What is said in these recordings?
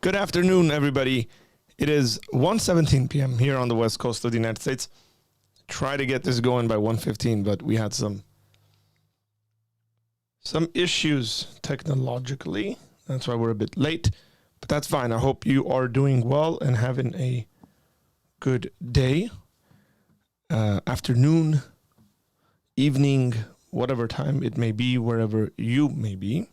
Good afternoon, everybody. It is 1:17 p.m. here on the west coast of the United States. Try to get this going by 1:15, but we had some issues technologically. That's why we're a bit late, but that's fine. I hope you are doing well and having a good day, afternoon, evening, whatever time it may be, wherever you may be.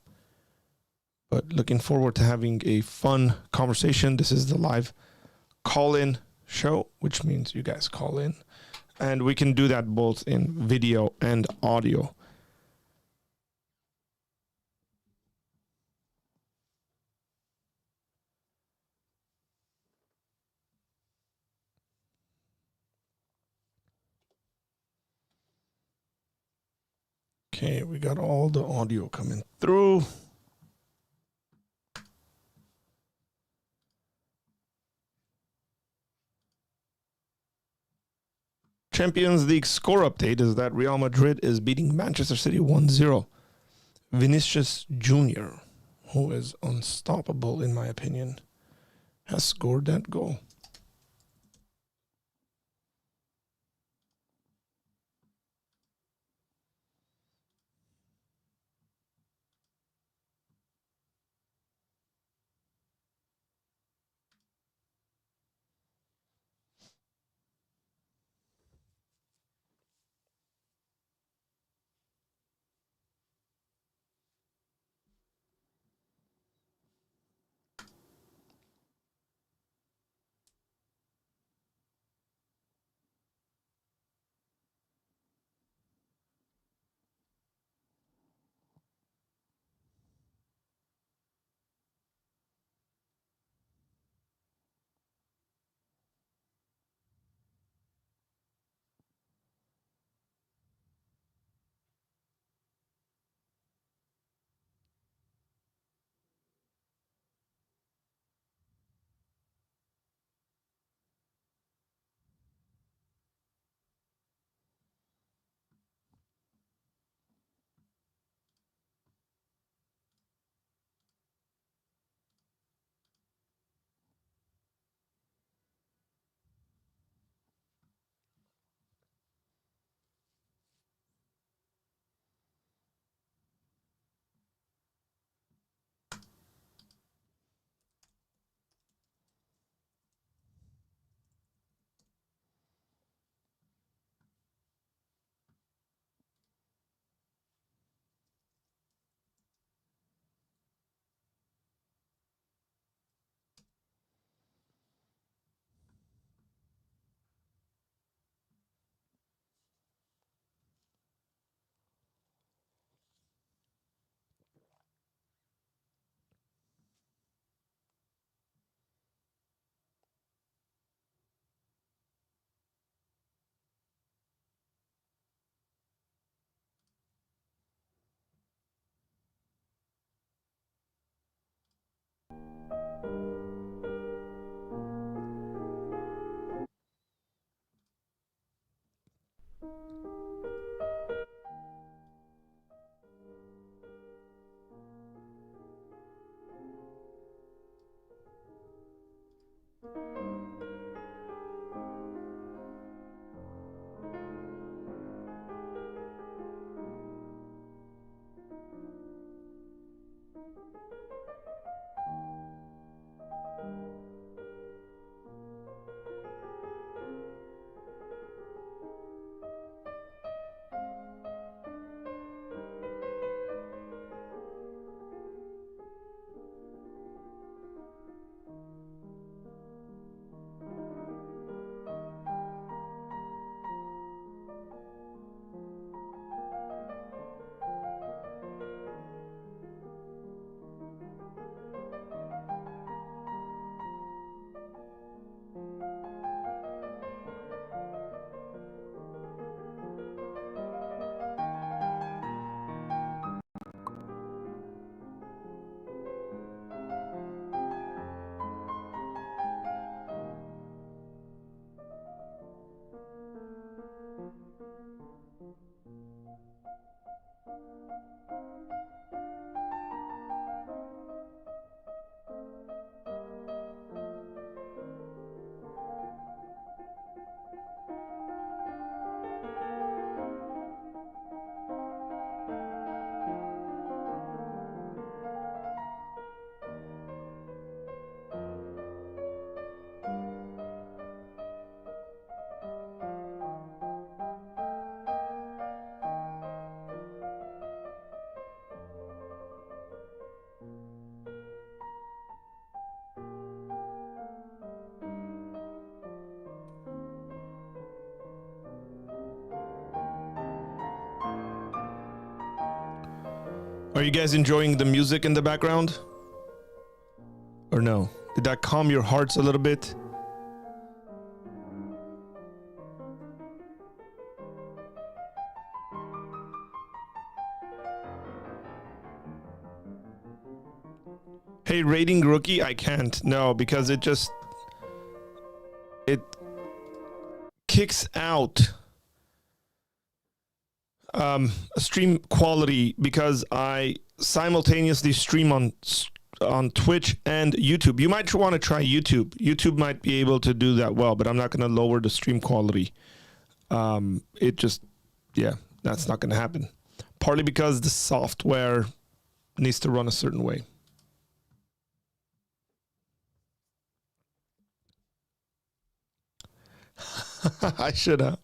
But looking forward to having a fun conversation. This is the live call-in show, which means you guys call in. And we can do that both in video and audio. Okay, we got all the audio coming through. Champions League score update is that Real Madrid is beating Manchester City 1-0. Vinicius Jr., who is unstoppable in my opinion, has scored that goal. Are you guys enjoying the music in the background? Or no? Did that calm your hearts a little bit? Hey, rating rookie, I can't. No, because it kicks out stream quality because I simultaneously stream on Twitch and YouTube. You might want to try YouTube. YouTube might be able to do that well, but I'm not going to lower the stream quality. That's not going to happen. Partly because the software needs to run a certain way. I should have.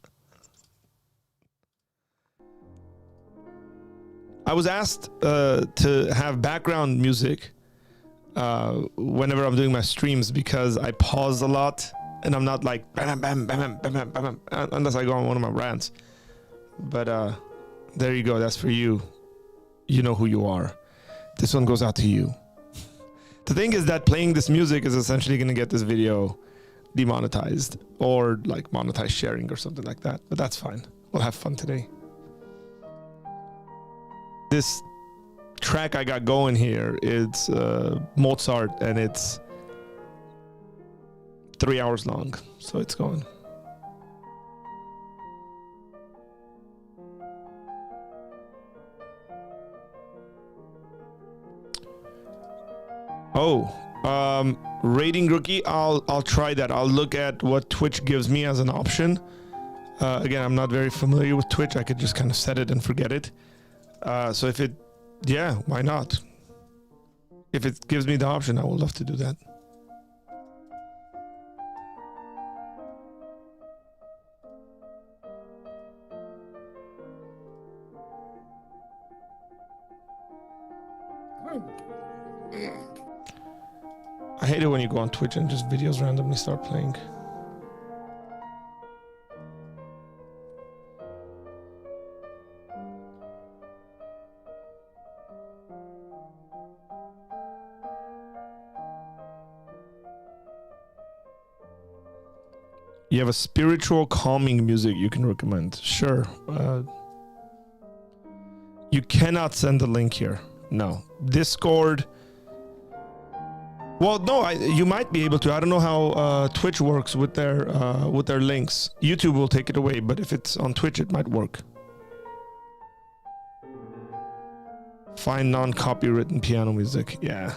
I was asked to have background music whenever I'm doing my streams because I pause a lot and I'm not like bam, bam, bam, bam, bam, bam, bam, unless I go on one of my rants. But there you go. That's for you. You know who you are. This one goes out to you. The thing is that playing this music is essentially going to get this video demonetized or like monetized sharing or something like that. But that's fine. We'll have fun today. This track I got going here, it's Mozart, and it's 3 hours long, so it's going. Rating rookie, I'll try that. I'll look at what Twitch gives me as an option. Again, I'm not very familiar with Twitch. I could just kind of set it and forget it. So if it, why not? If it gives me the option, I would love to do that. I hate it when you go on Twitch and just videos randomly start playing. You have a spiritual calming music you can recommend? Sure. You cannot send the link here. No. Discord. Well, no, you might be able to. I don't know how Twitch works with their links. YouTube will take it away, but if it's on Twitch, it might work. Find non-copywritten piano music. Yeah.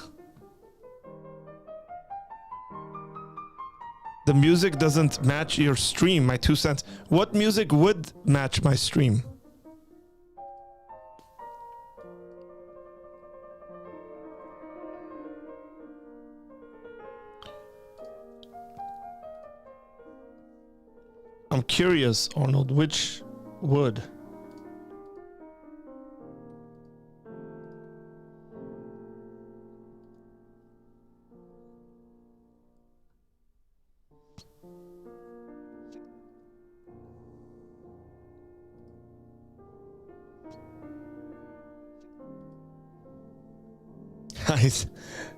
The music doesn't match your stream, my 2 cents. What music would match my stream? I'm curious, Arnold, which would?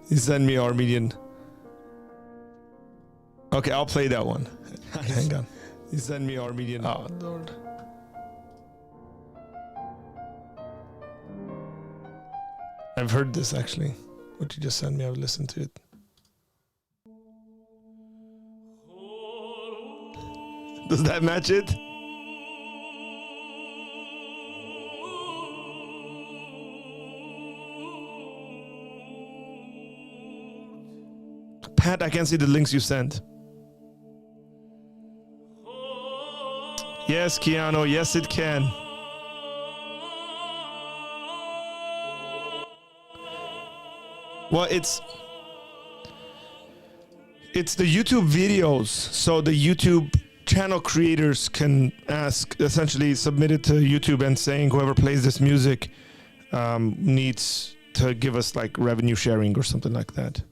You send me Armenian. Okay, I'll play that one. Hang on. You send me Armenian. Oh, Lord. I've heard this actually. What you just sent me, I've listened to it. Does that match it? Pat, I can't see the links you sent. Yes, Keanu, yes it can. Well, it's the YouTube videos, so the YouTube channel creators can ask, essentially submit it to YouTube and saying whoever plays this music needs to give us like revenue sharing or something like that.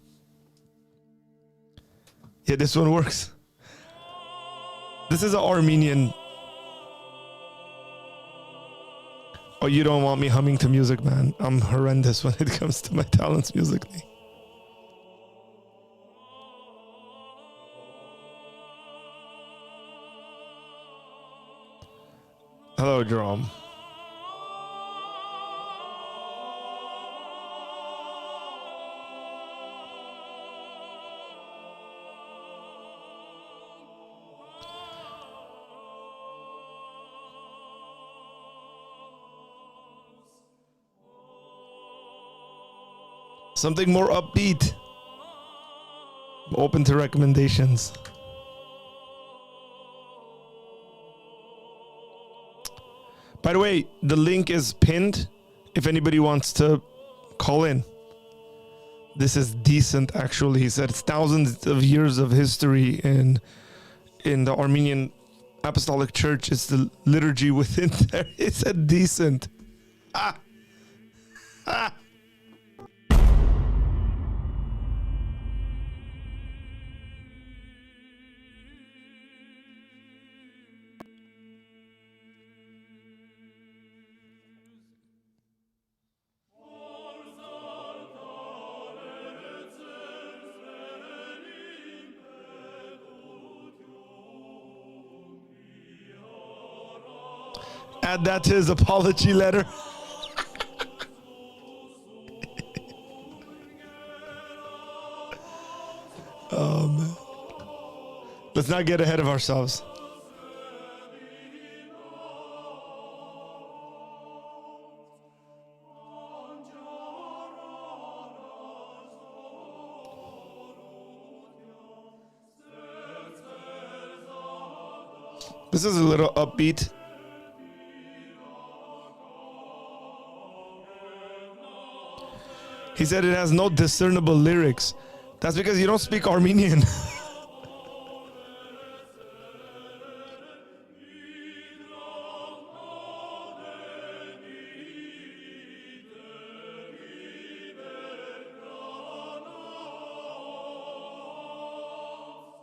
Yeah, this one works. This is an Armenian. Oh, you don't want me humming to music, man. I'm horrendous when it comes to my talents musically. Hello, Jerome. Something more upbeat. Open to recommendations. By the way, the link is pinned if anybody wants to call in. This is decent, actually. He said it's thousands of years of history in the Armenian Apostolic Church. It's the liturgy within there. He said decent. Ah. Ah. Add that to his apology letter. Man. Let's not get ahead of ourselves. This is a little upbeat. He said it has no discernible lyrics. That's because you don't speak Armenian.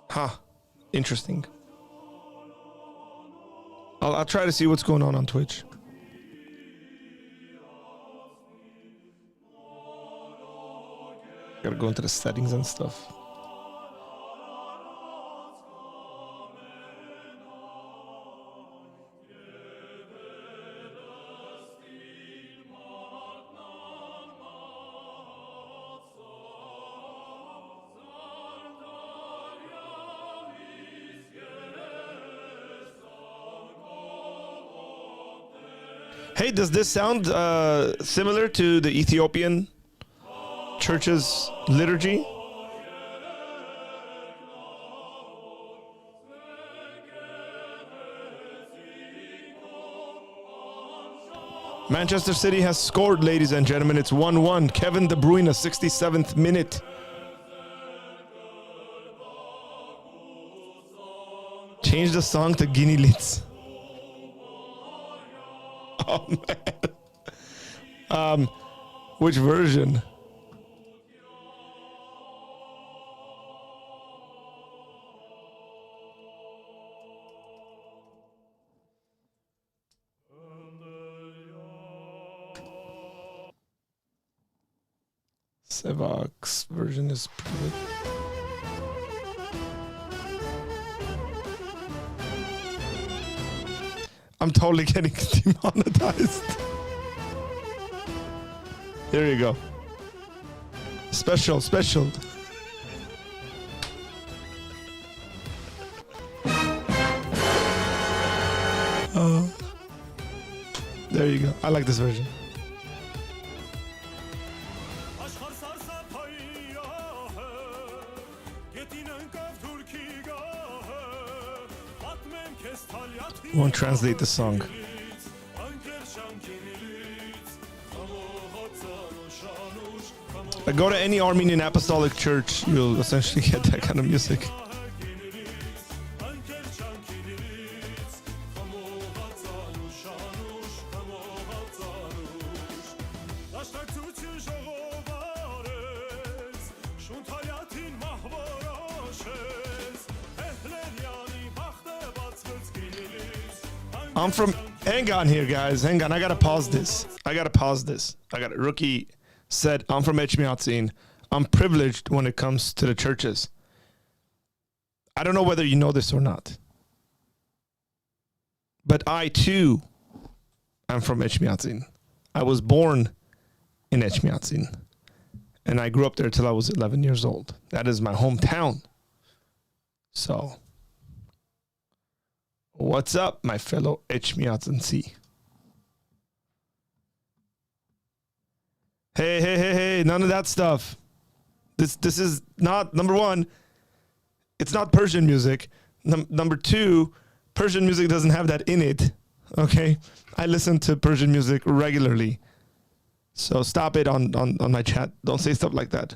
Huh. Interesting. I'll try to see what's going on Twitch. Gotta go into the settings and stuff. Hey, does this sound similar to the Ethiopian church's liturgy? Manchester City has scored, ladies and gentlemen. It's 1-1. Kevin De Bruyne, 67th minute. Change the song to Guinea Litz. Oh, man. Which version? Sevak's version is pretty good. I'm totally getting demonetized. Here you go. Special. There you go. I like this version. Won't translate the song. Go to any Armenian Apostolic Church, you'll essentially get that kind of music. Hang on here, guys. Hang on. I gotta pause this. Rookie said, I'm from Echmiadzin. I'm privileged when it comes to the churches. I don't know whether you know this or not, but I too am from Echmiadzin. I was born in Echmiadzin, and I grew up there till I was 11 years old. That is my hometown. So, what's up, my fellow Echmiadzin? Hey, none of that stuff. This is not, number one, it's not Persian music. Number two, Persian music doesn't have that in it. Okay? I listen to Persian music regularly. So stop it on my chat. Don't say stuff like that.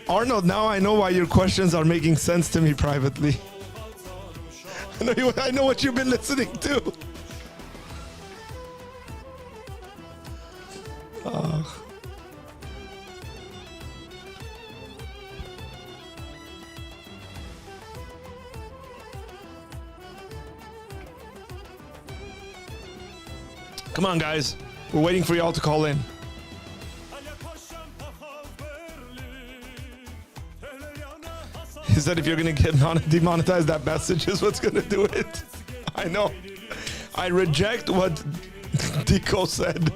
Arnold, now I know why your questions are making sense to me privately. I know what you've been listening to. Come on, guys. We're waiting for y'all to call in. He said if you're going to get demonetized, that message is what's going to do it. I know. I reject what Dico said.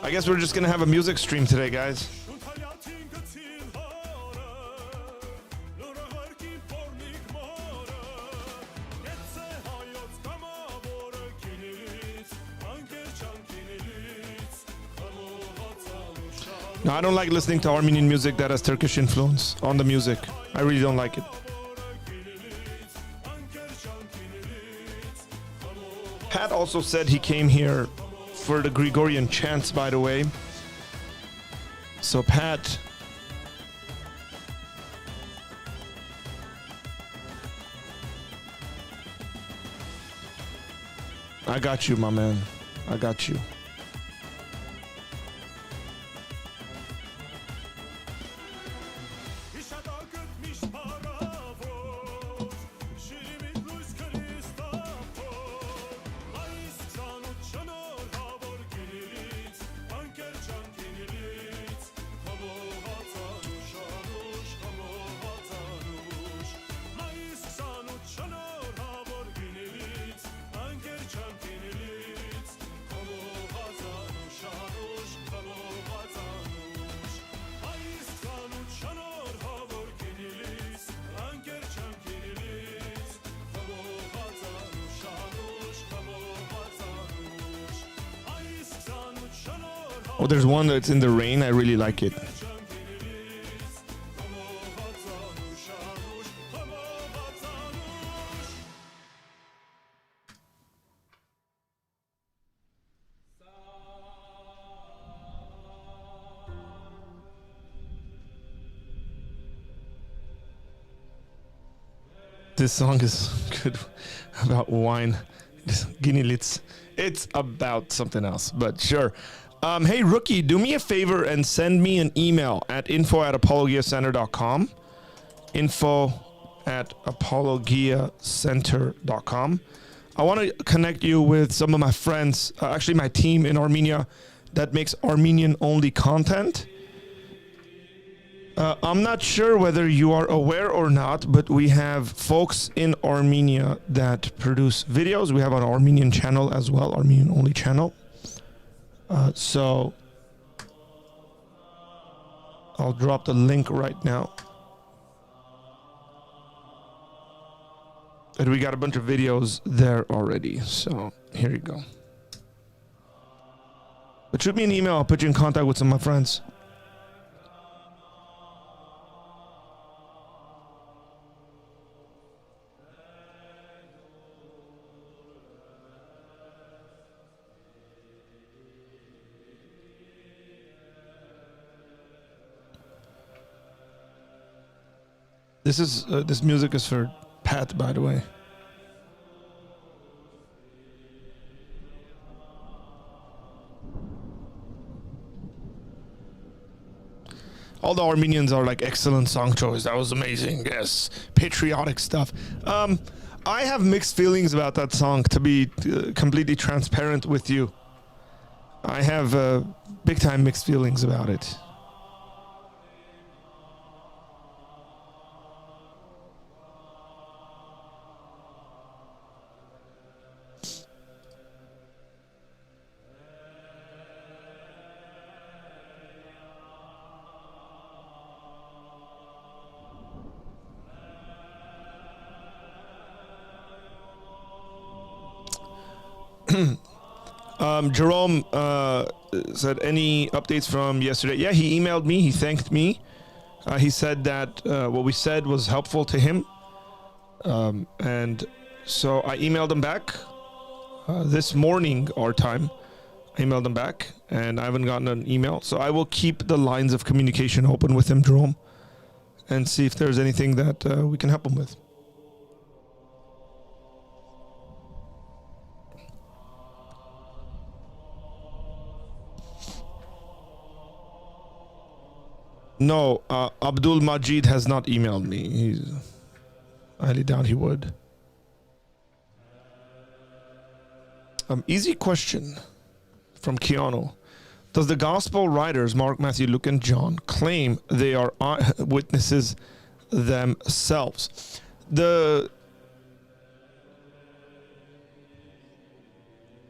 I guess we're just going to have a music stream today, guys. No, I don't like listening to Armenian music that has Turkish influence on the music. I really don't like it. Pat also said he came here for the Gregorian chants, by the way. So, Pat, I got you, my man. I got you. Oh, there's one that's in the rain. I really like it. This song is good about wine. Guinea-Litz. It's about something else, but sure. Hey, Rookie, do me a favor and send me an email at info@apologiacenter.com. info@apologiacenter.com. I want to connect you with some of my friends, actually my team in Armenia that makes Armenian-only content. I'm not sure whether you are aware or not, but we have folks in Armenia that produce videos. We have an Armenian channel as well, Armenian-only channel. So I'll drop the link right now. And we got a bunch of videos there already. So here you go. But shoot me an email. I'll put you in contact with some of my friends. This music is for Pat, by the way. All the Armenians are like, excellent song choice. That was amazing. Yes, patriotic stuff. I have mixed feelings about that song, to be completely transparent with you. I have big time mixed feelings about it. Jerome said, any updates from yesterday? Yeah, he emailed me. He thanked me. He said that what we said was helpful to him. And so I emailed him back this morning, our time. I emailed him back, and I haven't gotten an email. So I will keep the lines of communication open with him, Jerome, and see if there's anything that we can help him with. No, Abdul Majid has not emailed me. I highly doubt he would. Easy question from Keanu. Does the gospel writers, Mark, Matthew, Luke, and John, claim they are witnesses themselves?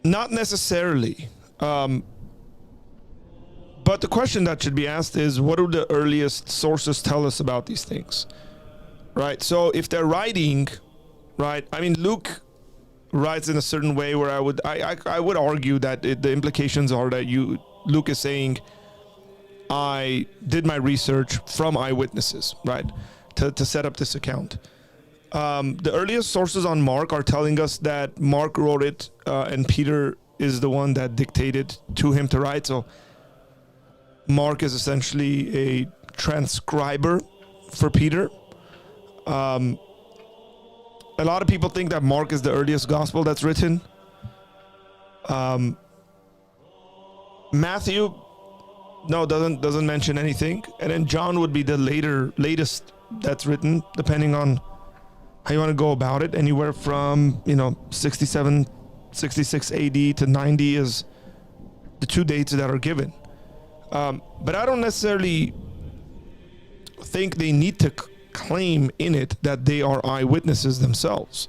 Not necessarily. But the question that should be asked is, what do the earliest sources tell us about these things? Right? So if they're writing, right? I mean, Luke writes in a certain way where I would argue that the implications are that Luke is saying, I did my research from eyewitnesses, right? To set up this account. The earliest sources on Mark are telling us that Mark wrote it, and Peter is the one that dictated to him to write. So Mark is essentially a transcriber for Peter. A lot of people think that Mark is the earliest gospel that's written. Matthew, no, doesn't mention anything, and then John would be the latest that's written, depending on how you want to go about it. Anywhere from 67, 66 AD to 90 is the two dates that are given. But I don't necessarily think they need to claim in it that they are eyewitnesses themselves,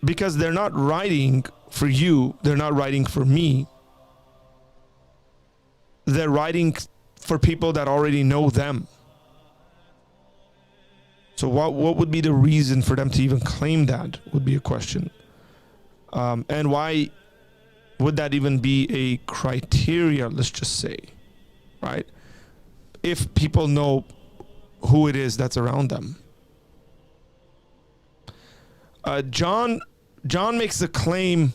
because they're not writing for you, they're not writing for me, they're writing for people that already know them. So what would be the reason for them to even claim that, would be a question. And why would that even be a criteria, let's just say, right? If people know who it is that's around them. John makes a claim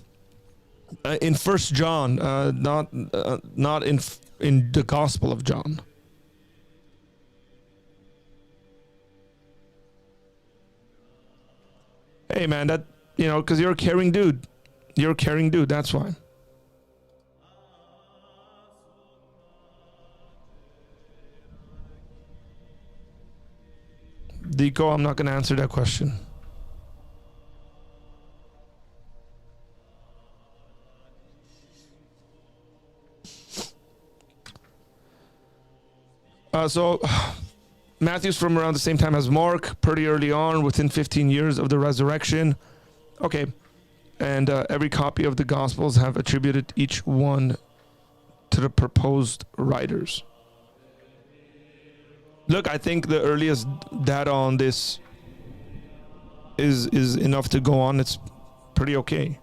in 1 John, not in the Gospel of John. Hey man, that because you're a caring dude. You're a caring dude, that's why. Deco, I'm not going to answer that question. So Matthew's from around the same time as Mark, pretty early on, within 15 years of the resurrection. Okay. And every copy of the Gospels have attributed each one to the proposed writers. Look, I think the earliest data on this is enough to go on. It's pretty okay.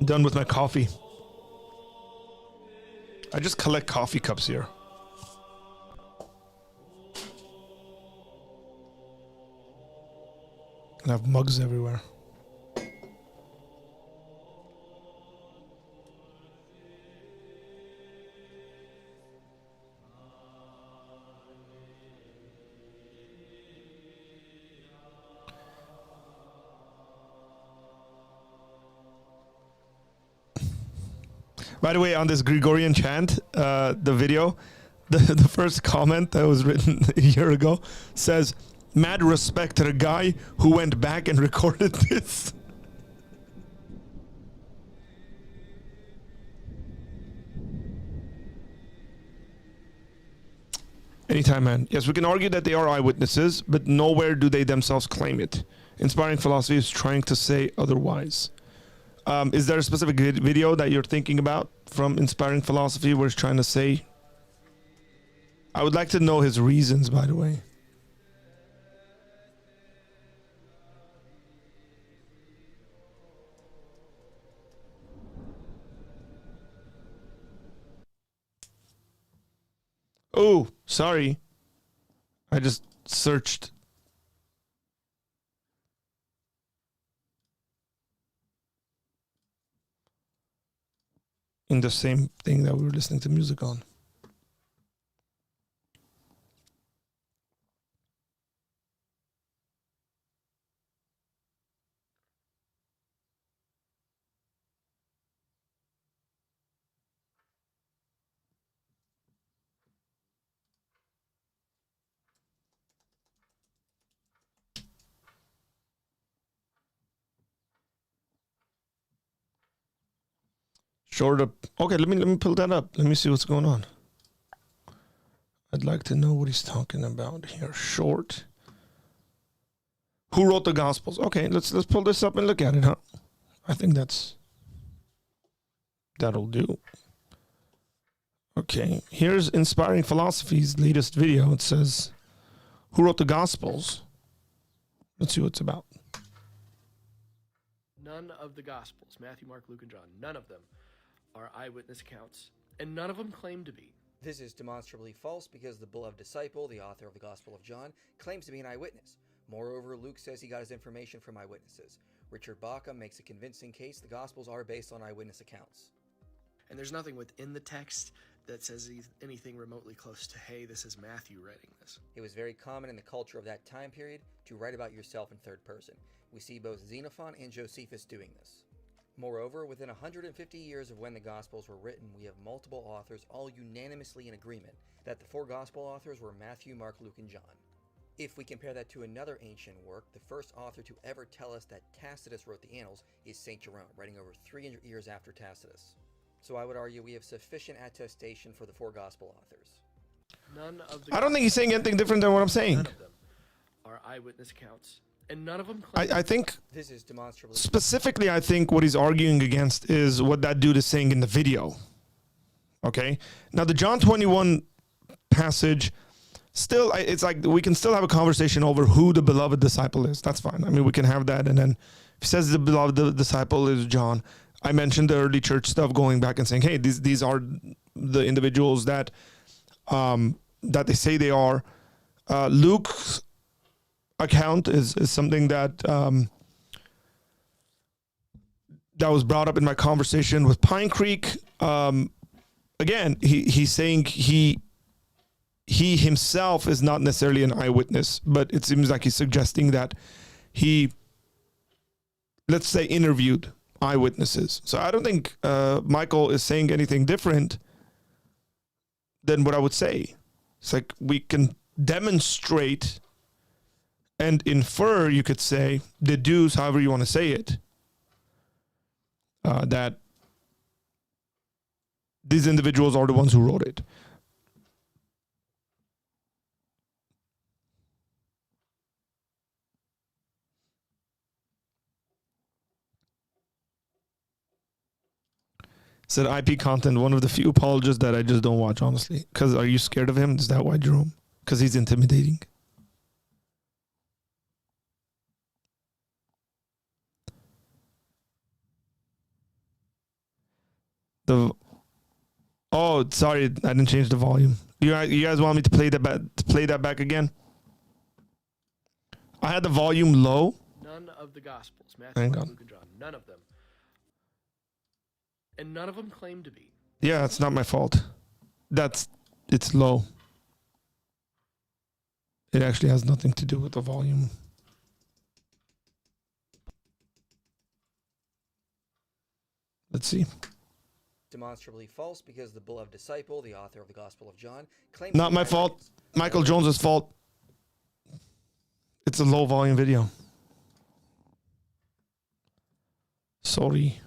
Done with my coffee. I just collect coffee cups here. I have mugs everywhere. By the way, on this Gregorian chant, the video, the first comment that was written a year ago says, "Mad respect to the guy who went back and recorded this." Anytime, man. Yes, we can argue that they are eyewitnesses, but nowhere do they themselves claim it. Inspiring philosophy is trying to say otherwise. Is there a specific video that you're thinking about from Inspiring Philosophy where he's trying to say? I would like to know his reasons, by the way. Oh, sorry. I just searched. In the same thing that we were listening to music on. Short up. Okay, let me pull that up. Let me see what's going on. I'd like to know what he's talking about here. Short. Who wrote the Gospels? Okay, let's pull this up and look at it, huh? I think that'll do. Okay, here's Inspiring Philosophy's latest video. It says, "Who wrote the Gospels?" Let's see what it's about. None of the Gospels, Matthew, Mark, Luke, and John, none of them are eyewitness accounts, and none of them claim to be. This is demonstrably false because the beloved disciple, the author of the Gospel of John, claims to be an eyewitness. Moreover, Luke says he got his information from eyewitnesses. Richard Bauckham makes a convincing case the Gospels are based on eyewitness accounts. And there's nothing within the text that says anything remotely close to, hey, this is Matthew writing this. It was very common in the culture of that time period to write about yourself in third person. We see both Xenophon and Josephus doing this. Moreover, within 150 years of when the Gospels were written, we have multiple authors all unanimously in agreement that the four Gospel authors were Matthew, Mark, Luke, and John. If we compare that to another ancient work, the first author to ever tell us that Tacitus wrote the Annals is St. Jerome, writing over 300 years after Tacitus. So I would argue we have sufficient attestation for the four Gospel authors. I don't think he's saying anything different than what I'm saying. None of them are eyewitness accounts, and none of them claim. I think this is demonstrably specifically, I think what he's arguing against is what that dude is saying in the video. Okay, now the John 21 passage, still, it's like we can still have a conversation over who the beloved disciple is. That's fine. I mean, we can have that, and then if he says the beloved disciple is John, I mentioned the early church stuff, going back and saying, hey, these are the individuals that that they say they are. Luke's account is something that that was brought up in my conversation with Pine Creek. Again, he's saying he himself is not necessarily an eyewitness, but it seems like he's suggesting that he, let's say, interviewed eyewitnesses. So I don't think Michael is saying anything different than what I would say. It's like we can demonstrate and infer, you could say, deduce, however you want to say it, that these individuals are the ones who wrote it. Said IP content, one of the few apologists that I just don't watch, honestly. Because are you scared of him? Is that why, Jerome? Because he's intimidating. Oh, sorry, I didn't change the volume. You guys want me to play that back again? I had the volume low. none of the Gospels, Matthew, Hang Mark, on. Luke, and John, none of them. And none of them claim to be. Yeah, it's not my fault. It's low. It actually has nothing to do with the volume. Let's see. Demonstrably false because the beloved disciple, the author of the Gospel of John, claims Not to be my fault. eyewitness. Michael Jones's fault. It's a low volume video. Sorry.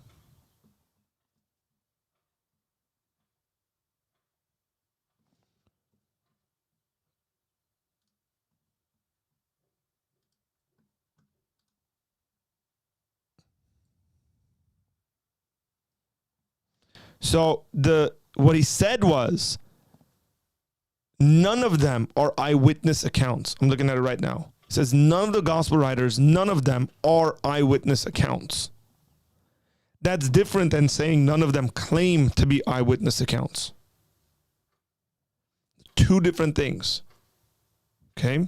So what he said was, none of them are eyewitness accounts. I'm looking at it right now. It says none of the gospel writers, none of them are eyewitness accounts. That's different than saying none of them claim to be eyewitness accounts. Two different things. Okay?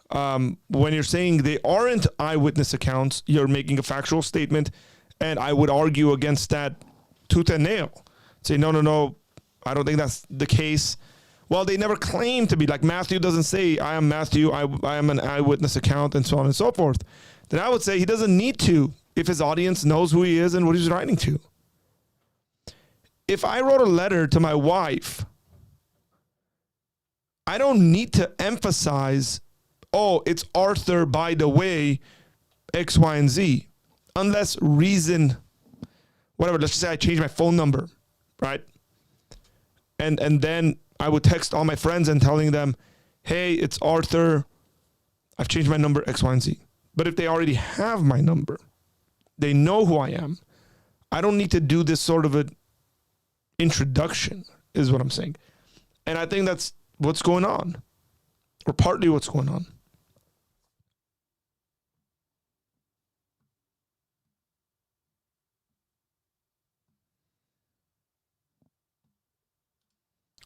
When you're saying they aren't eyewitness accounts, you're making a factual statement, and I would argue against that tooth and nail. Say, no, I don't think that's the case. Well, they never claim to be. Like Matthew doesn't say, I am Matthew, I am an eyewitness account, and so on and so forth. Then I would say he doesn't need to if his audience knows who he is and what he's writing to. If I wrote a letter to my wife, I don't need to emphasize, oh, it's Arthur, by the way, X, Y, and Z, unless reason, whatever. Let's just say I changed my phone number, right? And then I would text all my friends and telling them, hey, it's Arthur. I've changed my number, X, Y, and Z. But if they already have my number, they know who I am. I don't need to do this sort of an introduction, is what I'm saying. And I think that's what's going on, or partly what's going on.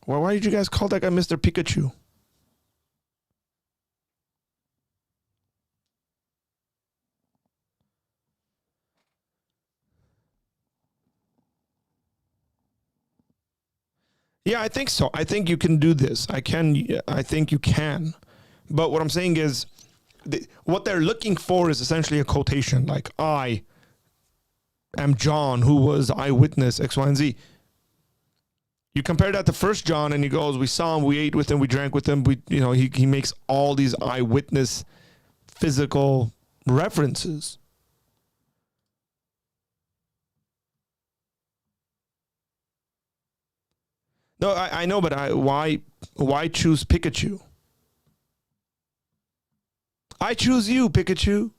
Well, why did you guys call that guy Mr. Pikachu? Yeah, I think so. I think you can do this. I think you can. But what I'm saying is, what they're looking for is essentially a quotation, like, I am John, who was eyewitness, X, Y, and Z. You compare that to First John, and he goes, we saw him, we ate with him, we drank with him. He makes all these eyewitness physical references. No, I know, but why choose Pikachu? I choose you, Pikachu.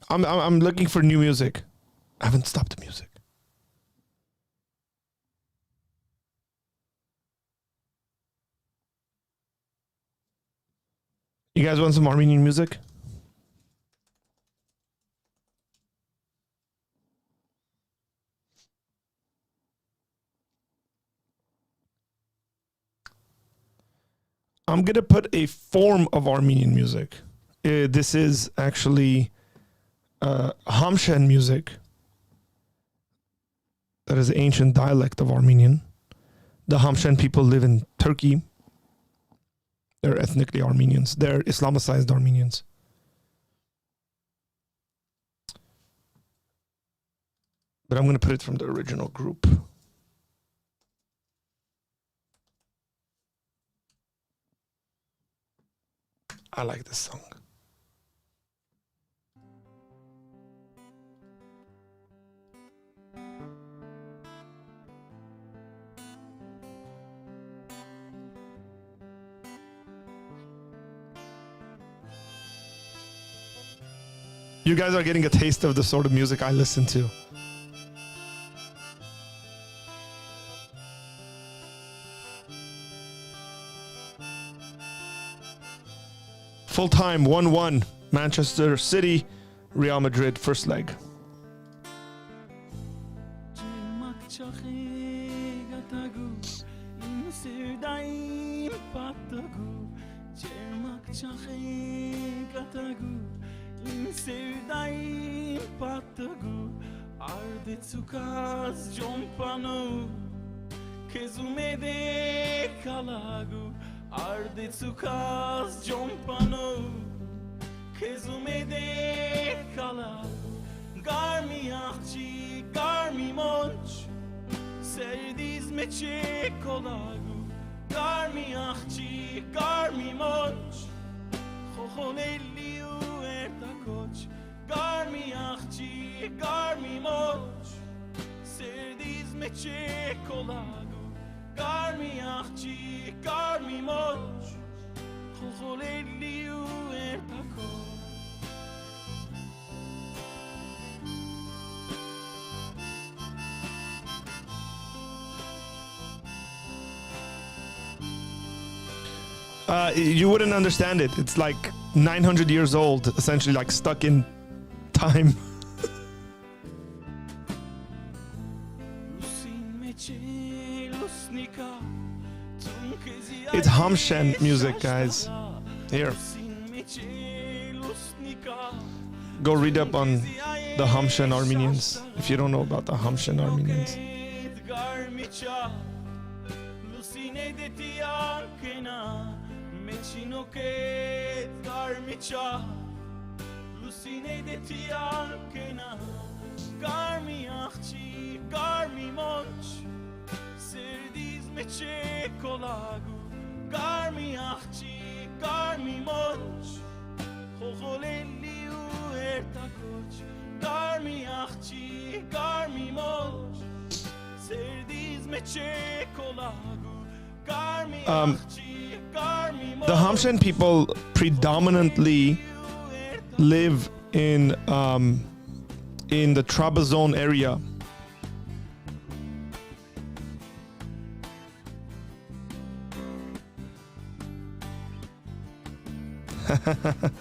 I'm looking for new music. I haven't stopped the music. You guys want some Armenian music? I'm gonna put a form of Armenian music. This is actually Hamshen music. That is the ancient dialect of Armenian. The Hamshen people live in Turkey. They're ethnically Armenians. They're Islamicized Armenians. But I'm going to put it from the original group. I like this song. You guys are getting a taste of the sort of music I listen to. Full time 1-1 Manchester City, Real Madrid first leg. Ardetsukas jompano kezumede kala garmi achchi garmi monch serdiz meche kolagu garmi achchi garmi monch khokhoneliu ertakoch garmi achchi garmi monch serdiz meche kolagu garmi achchi garmi monch khokhoneliu ertakoch. You wouldn't understand it. It's like 900 years old, essentially like stuck in time. It's Hamshen music, guys. Here. Go read up on the Hamshen Armenians if you don't know about the Hamshen Armenians. Garmi achchi garmi monch serdiz meche kolagu garmi achchi garmi monch khokhoneliu ertakoch garmi achchi garmi monch serdiz meche kolagu garmi achchi garmi monch. The Hamshen people predominantly live in the Trabzon area.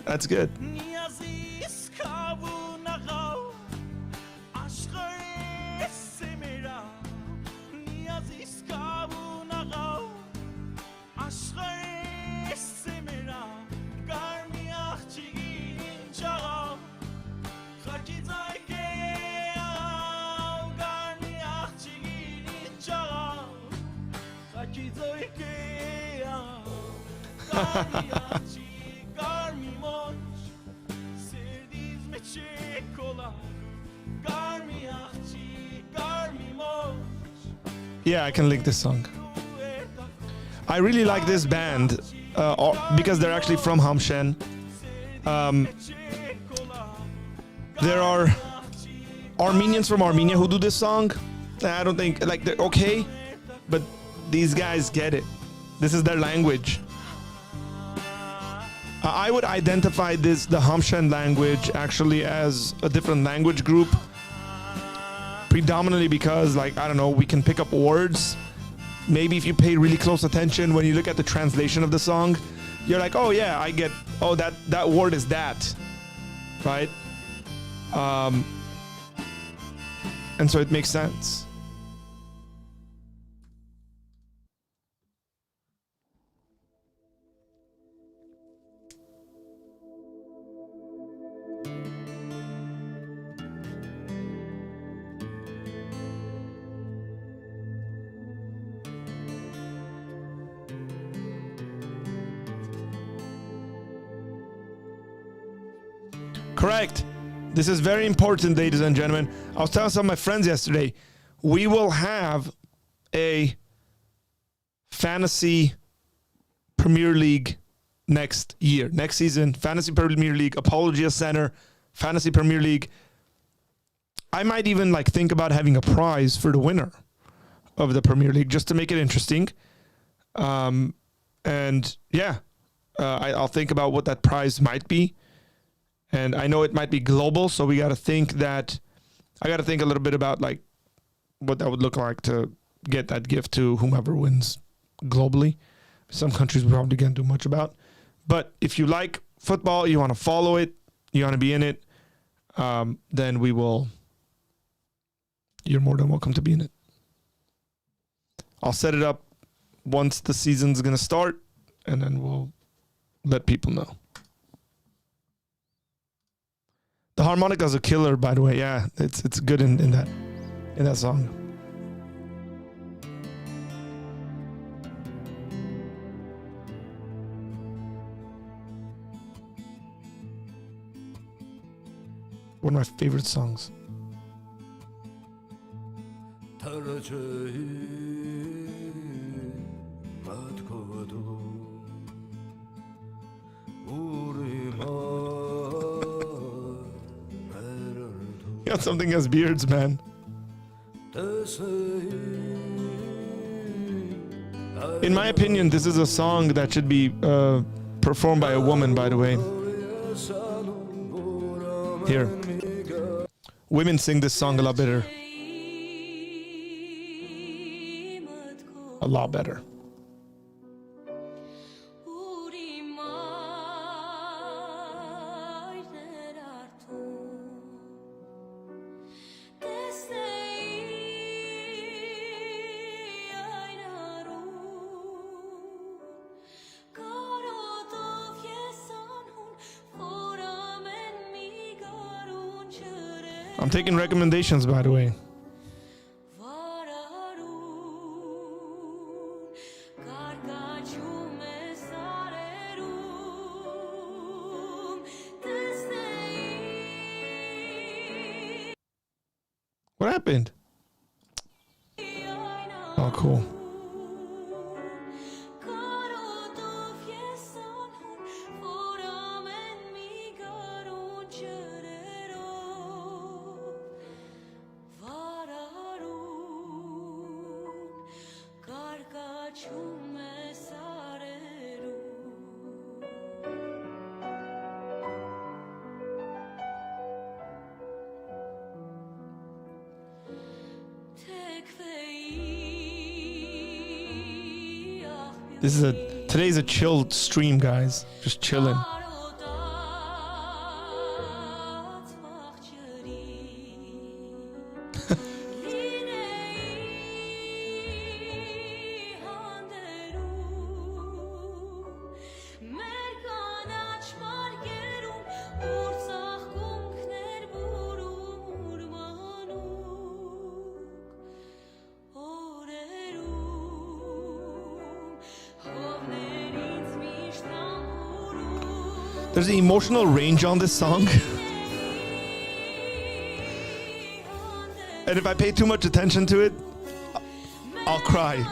That's good. Yeah, I can link this song. I really like this band because they're actually from Hamshen. There are Armenians from Armenia who do this song. I don't think, like, they're okay, but these guys get it. This is their language. I would identify the Hamshen language actually as a different language group, predominantly because, like, I don't know, we can pick up words. Maybe if you pay really close attention, when you look at the translation of the song, you're like, oh yeah, I get, oh, that word is that, right? And so it makes sense. Correct. This is very important, ladies and gentlemen. I was telling some of my friends yesterday, we will have a fantasy Premier League next year, next season. Fantasy Premier League, Apologia Center, Fantasy Premier League. I might even like think about having a prize for the winner of the Premier League just to make it interesting. And yeah, I'll think about what that prize might be. And I know it might be global, so I got to think a little bit about like what that would look like to get that gift to whomever wins globally. Some countries we probably can't do much about. But if you like football, you want to follow it, you want to be in it, then you're more than welcome to be in it. I'll set it up once the season's going to start, and then we'll let people know. The harmonica's a killer, by the way. Yeah, it's good in that song. One of my favorite songs. Got something as beards, man. In my opinion, this is a song that should be performed by a woman, by the way. Here. Women sing this song a lot better. A lot better. I'm taking recommendations, by the way. What happened? Oh, cool. Today's a chilled stream, guys. Just chilling. There's an emotional range on this song. And if I pay too much attention to it, I'll cry.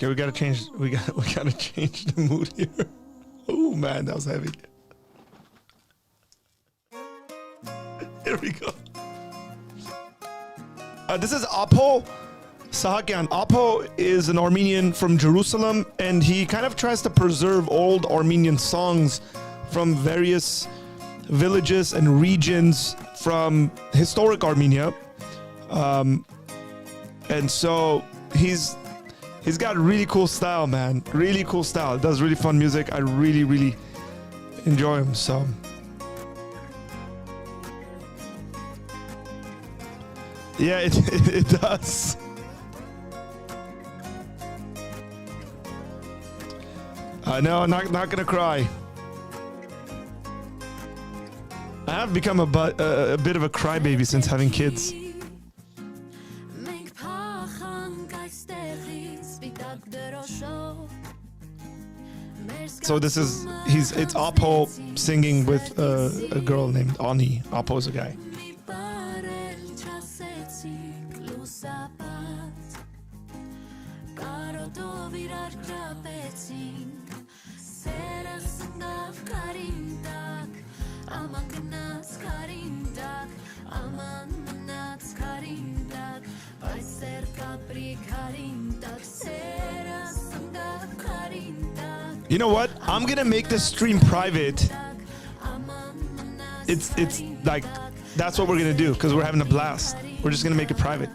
Okay, we gotta change. We gotta change the mood here. Oh man, that was heavy. Here we go. This is Apo Sahakyan. Apo is an Armenian from Jerusalem, and he kind of tries to preserve old Armenian songs from various villages and regions from historic Armenia. And so he's got really cool style, man. Really cool style. Does really fun music. I really, really enjoy him. So yeah, it does. No, not gonna cry. I have become a bit of a crybaby since having kids. So it's Apo singing with a girl named Ani. Apo's a guy. You know what? I'm gonna make this stream private. It's like that's what we're gonna do because we're having a blast. We're just gonna make it private,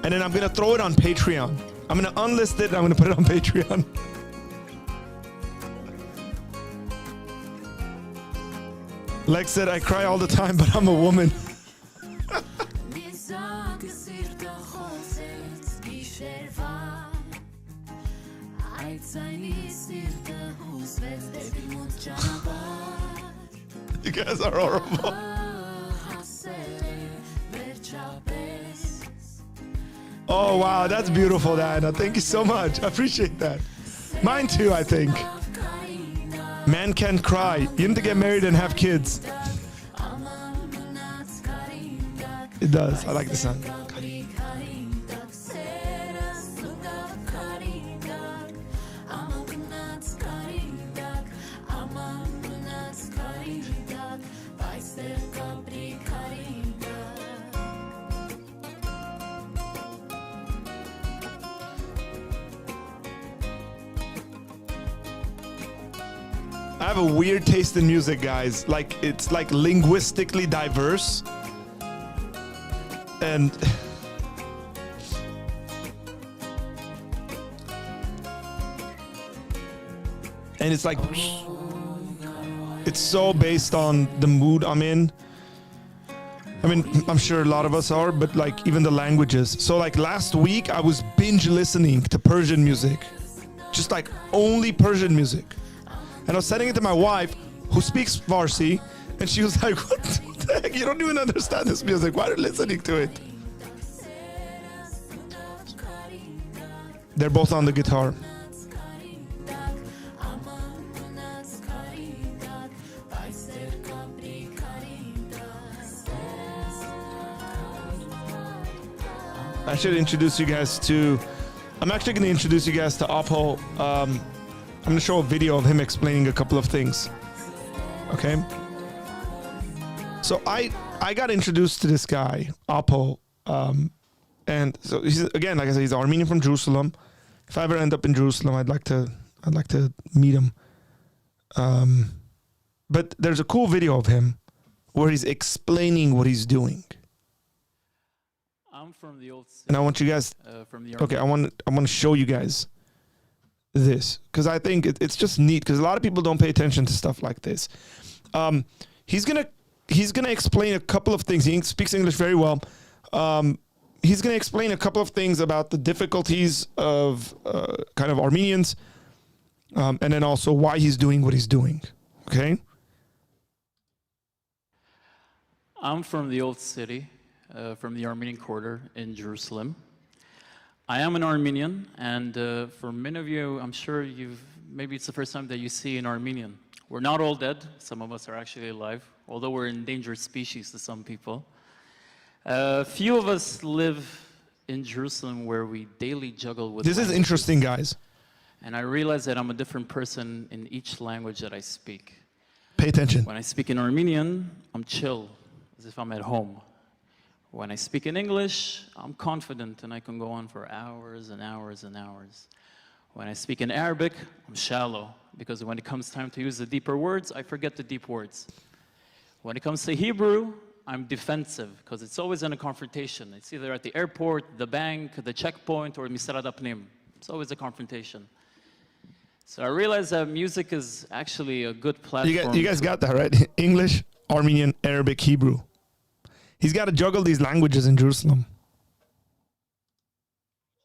and then I'm gonna throw it on Patreon. I'm gonna unlist it and I'm gonna put it on Patreon. Like said, I cry all the time, but I'm a woman. You guys are horrible. Oh wow, that's beautiful, Diana. Thank you so much. I appreciate that. Mine too, I think. Man can't cry. You need to get married and have kids. It does. I like the song. I have a weird taste in music, guys. Like, it's like linguistically diverse. And it's like, it's so based on the mood I'm in. I mean, I'm sure a lot of us are, but like even the languages. So like last week I was binge listening to Persian music. Just like only Persian music. And I was sending it to my wife, who speaks Farsi, and she was like, what the heck? You don't even understand this music. Why are you listening to it? They're both on the guitar. I should introduce you guys to... I'm actually going to introduce you guys to Apo. I'm going to show a video of him explaining a couple of things. Okay? So I got introduced to this guy, Apo. And so he's, again, like I said, he's Armenian from Jerusalem. If I ever end up in Jerusalem, I'd like to meet him. but there's a cool video of him where he's explaining what he's doing. I'm from the old city. And I want you guys, From the okay, I want to show you guys this because I think it's just neat because a lot of people don't pay attention to stuff like this. He's gonna explain a couple of things. He speaks English very well. He's gonna explain a couple of things about the difficulties of kind of Armenians, and then also why he's doing what he's doing. Okay. I'm from the old city, from the Armenian quarter in Jerusalem. I am an Armenian, and for many of you, I'm sure maybe it's the first time that you see an Armenian. We're not all dead. Some of us are actually alive, although we're endangered species to some people. Few of us live in Jerusalem where we daily juggle with This is languages. interesting, guys. And I realize that I'm a different person in each language that I speak. Pay attention. When I speak in Armenian, I'm chill, as if I'm at home. When I speak in English, I'm confident and I can go on for hours and hours and hours. When I speak in Arabic, I'm shallow, because when it comes time to use the deeper words, I forget the deep words. When it comes to Hebrew, I'm defensive, because it's always in a confrontation. It's either at the airport, the bank, the checkpoint, or Misrad Apnim. It's always a confrontation. So I realized that music is actually a good platform. You guys got that, right? English, Armenian, Arabic, Hebrew. He's got to juggle these languages in Jerusalem.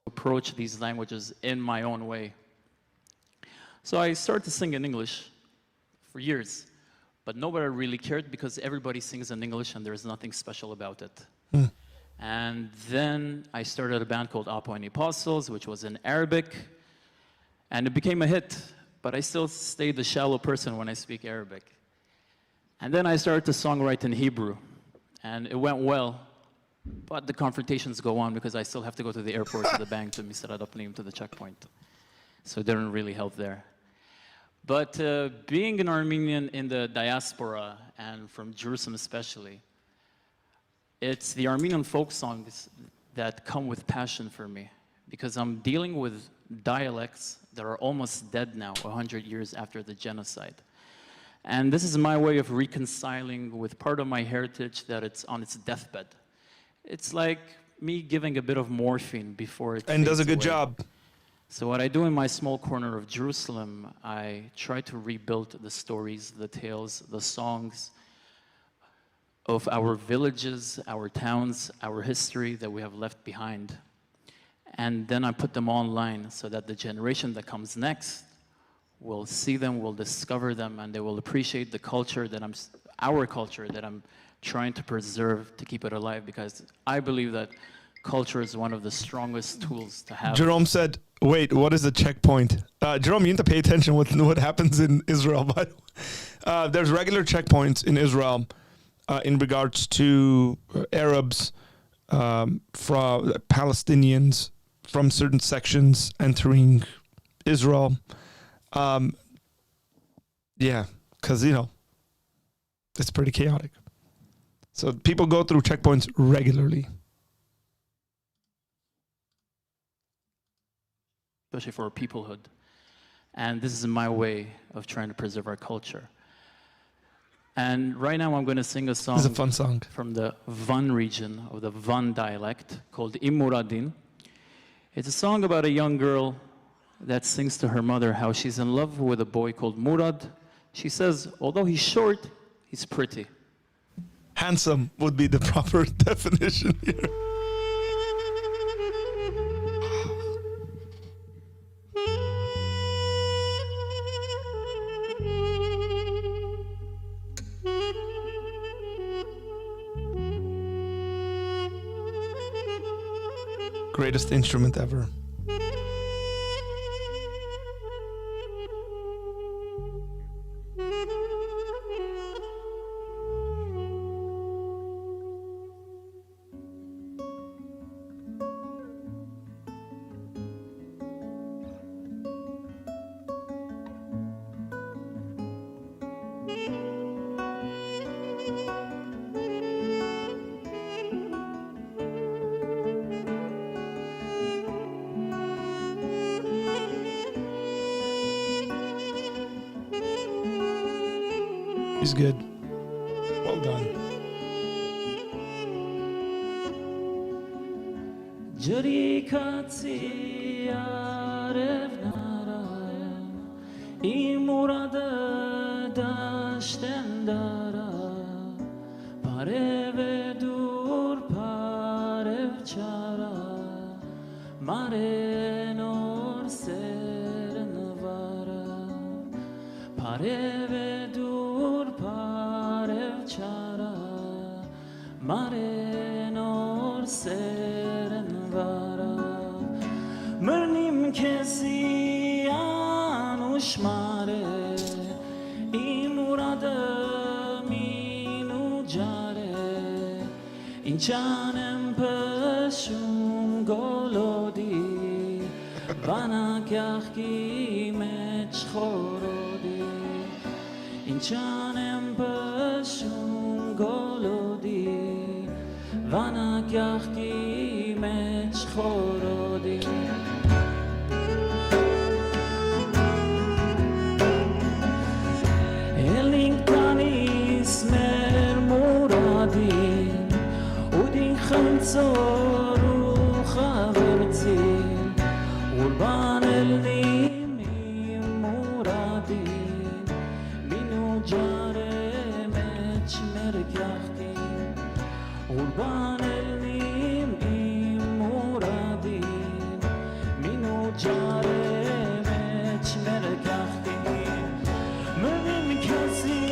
Approach these languages in my own way. So I started to sing in English for years, but nobody really cared because everybody sings in English and there's nothing special about it. And then I started a band called Apologia Apostles, which was in Arabic, and it became a hit, but I still stayed the shallow person when I speak Arabic. And then I started to songwrite in Hebrew, and it went well. But the confrontations go on because I still have to go to the airport, to the bank, to Misrad Apnim, to the checkpoint. So it didn't really help there. But being an Armenian in the diaspora, and from Jerusalem especially, it's the Armenian folk songs that come with passion for me, because I'm dealing with dialects that are almost dead now, 100 years after the genocide. And this is my way of reconciling with part of my heritage that it's on its deathbed. It's like me giving a bit of morphine before it And does a fades good away. job. So what I do in my small corner of Jerusalem, I try to rebuild the stories, the tales, the songs of our villages, our towns, our history that we have left behind. And then I put them online so that the generation that comes next will see them, will discover them, and they will appreciate the culture that our culture that I'm trying to preserve, to keep it alive, because I believe that culture is one of the strongest tools to have. Jerome said, wait, what is the checkpoint? Jerome, you need to pay attention with what happens in Israel. But there's regular checkpoints in Israel in regards to Arabs, from Palestinians from certain sections entering Israel. Yeah, because, it's pretty chaotic. So people go through checkpoints regularly. Especially for our peoplehood. And this is my way of trying to preserve our culture. And right now I'm going to sing a song, This is a fun song. from the Van region, of the Van dialect, called Imuradin. It's a song about a young girl that sings to her mother how she's in love with a boy called Murad. She says, although he's short, he's pretty. Handsome would be the proper definition here. Greatest instrument ever. He's good. Well done. Jrikatsi arev nara imurada dashten dara parev dur parev chara mare nor seren vara parev dur parev chara mare nor seren vara mrnim kesi anush mare imurada minu jare inchanem peshum golodi vana kyachki mech chorodi inchanem peshum golodi vana kyachki mech chorodi Eling tanis mer muradin udin khamtsoru khavertsin urban elnim muradin minu jare mech merkyachtin urban elnim muradin minu jare mech merkyachtin mevim kesi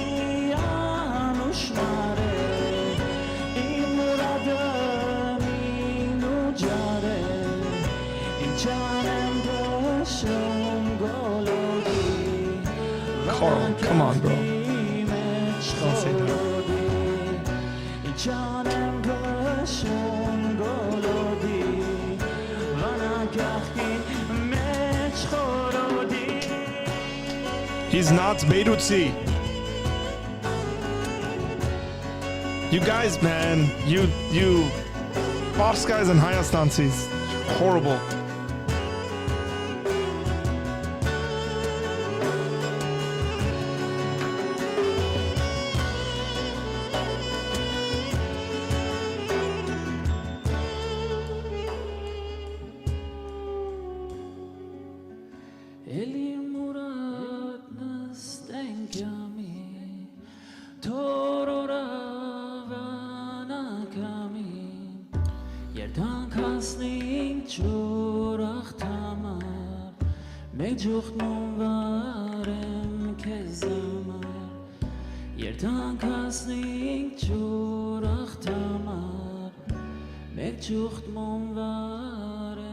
anush mare imurada minu jare inchanem doshum golodi Carl, come on, bro. Don't say that. inchanem doshum golodi vana kyachki mech chorodi He's not Beirutzi. You guys, man, you Pars guys and Hayastansis, horrible. Eli murat nasten kami torora vana kami yerdan kasning churach tamar mejucht varem kezamar yerdan kasning churach tamar mejucht varem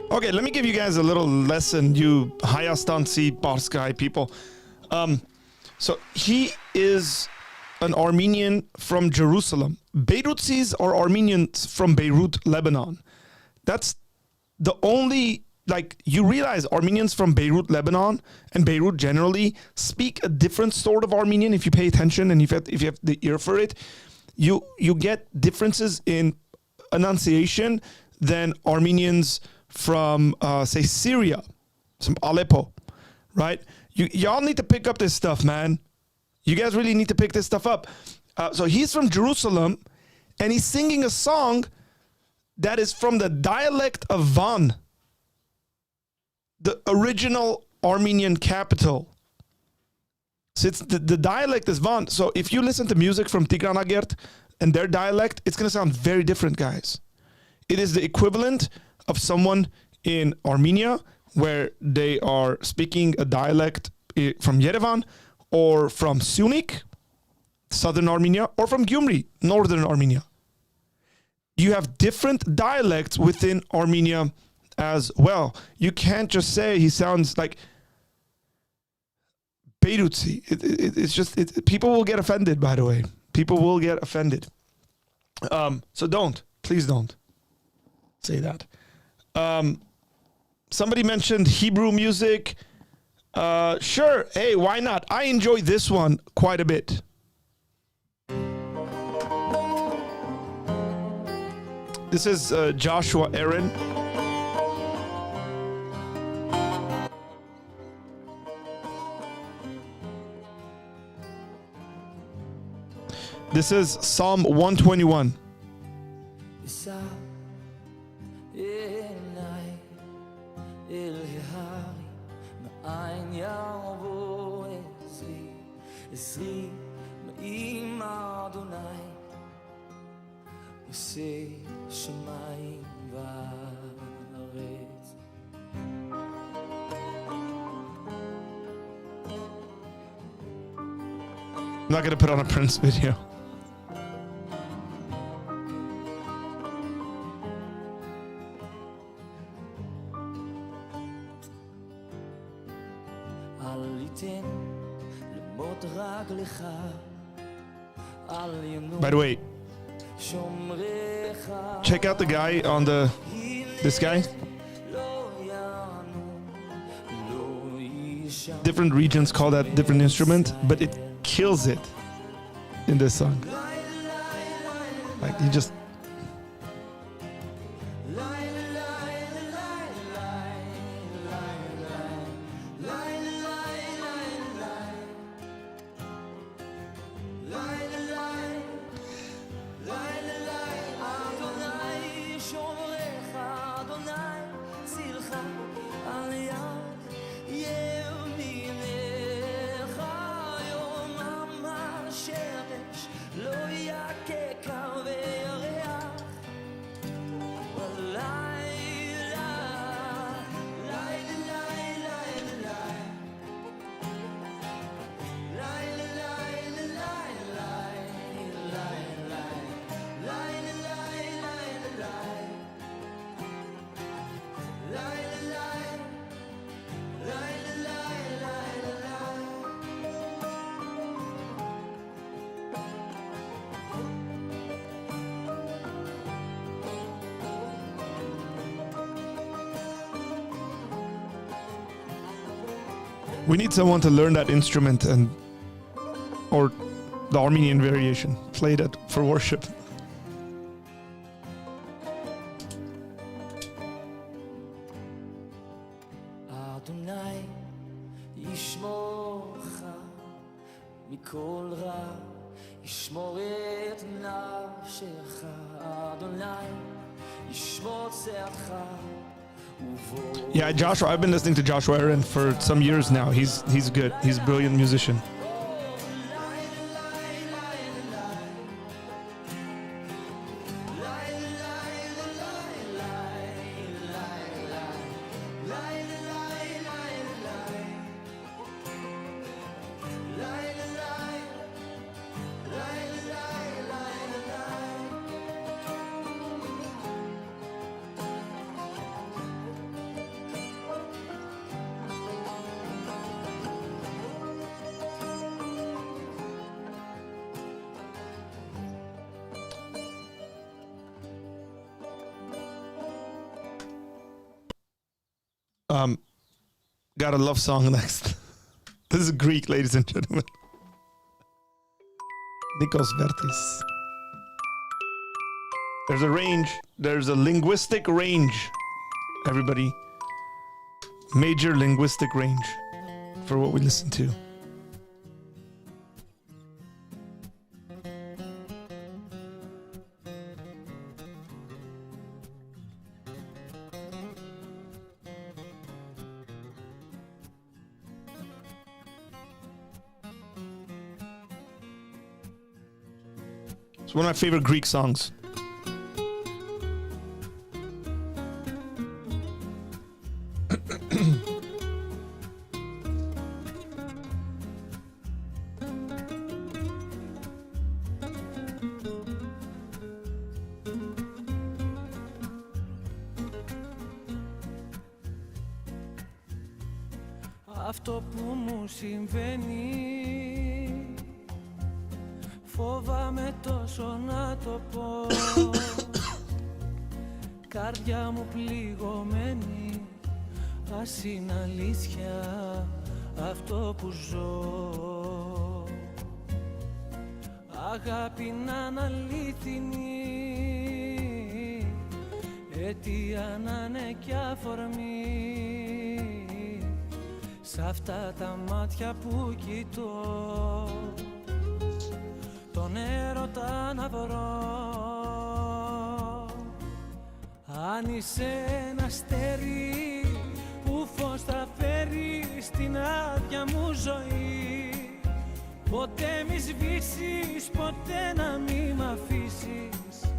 Okay, let me give you guys a little lesson, you Hayastansi Parskai people. So he is an Armenian from Jerusalem. Beirutsis are Armenians from Beirut, Lebanon. That's the only, like, you realize Armenians from Beirut, Lebanon, and Beirut generally speak a different sort of Armenian. If you pay attention and if you have the ear for it, you get differences in enunciation than Armenians from, say, Syria, some Aleppo, right? Y'all need to pick up this stuff, man. You guys really need to pick this stuff up. So he's from Jerusalem, and he's singing a song that is from the dialect of Van, the original Armenian capital. So it's the dialect is Van. So if you listen to music from Tigranagert and their dialect, it's going to sound very different, guys. It is the equivalent of someone in Armenia where they are speaking a dialect from Yerevan, or from Sunik, southern Armenia, or from Gyumri, northern Armenia. You have different dialects within Armenia as well. You can't just say he sounds like Beirutzi. It's just, people will get offended, by the way. People will get offended. So please don't say that. Somebody mentioned Hebrew music. Sure. Hey, why not? I enjoy this one quite a bit. This is Joshua Aaron. This is Psalm 121. I'm not gonna put on a Prince video. By the way, check out the guy on this guy. Different regions call that different instrument, but it kills it in this song. Like he just we need someone to learn that instrument or the Armenian variation. Play that for worship. Yeah, Joshua, I've been listening to Joshua Aaron for some years now. He's good. He's a brilliant musician. Got a love song next. This is Greek, ladies and gentlemen. Nikos Vertis. There's a range. There's a linguistic range. Everybody. Major linguistic range for what we listen to. It's one of my favorite Greek songs. Αυτό που μου συμβαίνει φοβάμαι τόσο να το πω. Καρδιά μου πληγωμένη, ας είναι αλήθεια αυτό που ζω. Αγάπη να είναι αλήθινη, αιτία να είναι κι αφορμή. Σ' αυτά τα μάτια που κοιτώ, τον έρωτα είσαι ένα αστέρι που φως θα φέρει στην άδεια μου ζωή. Ποτέ μη σβήσεις, ποτέ να μη μ' αφήσεις,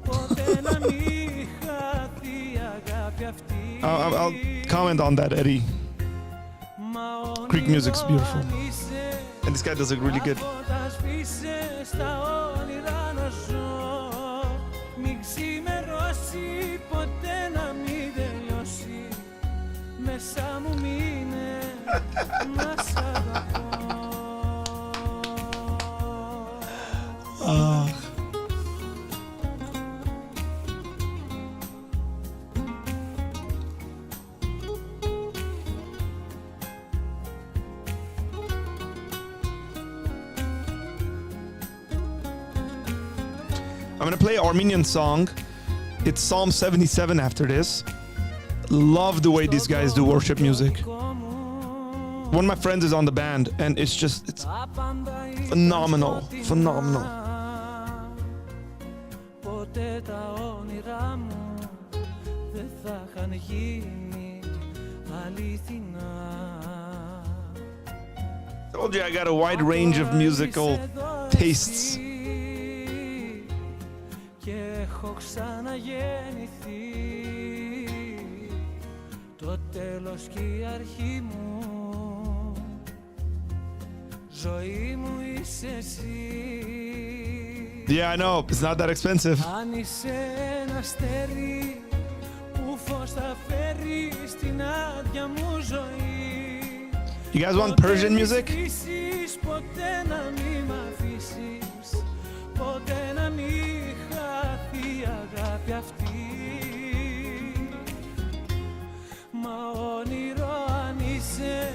ποτέ να μη χαθεί η αγάπη αυτή. I'll comment on that, Eddie. Greek music's beautiful. And this guy does it really good. Μην ξημερώσει, ποτέ να μην τελειώσει, μέσα μου μείνε να σ' αγαπώ. I'm gonna play Armenian song. It's Psalm 77 after this. Love the way these guys do worship music. One of my friends is on the band and it's phenomenal. Phenomenal. Ποτέ τα όνειρά μου δεν θα είχαν γίνει αληθινά. Told you I got a wide range of musical tastes. Και έχω ξαναγεννηθεί, το τέλος και η αρχή μου, ζωή μου είσαι εσύ. Yeah, I know. It's not that expensive. Αν είσαι ένα αστέρι που φως θα φέρει στην άδεια μου ζωή. You guys want Persian music? Ποτέ να μη μ' αφήσεις, ποτέ να μη χαθεί η αγάπη αυτή. Μα όνειρο αν είσαι,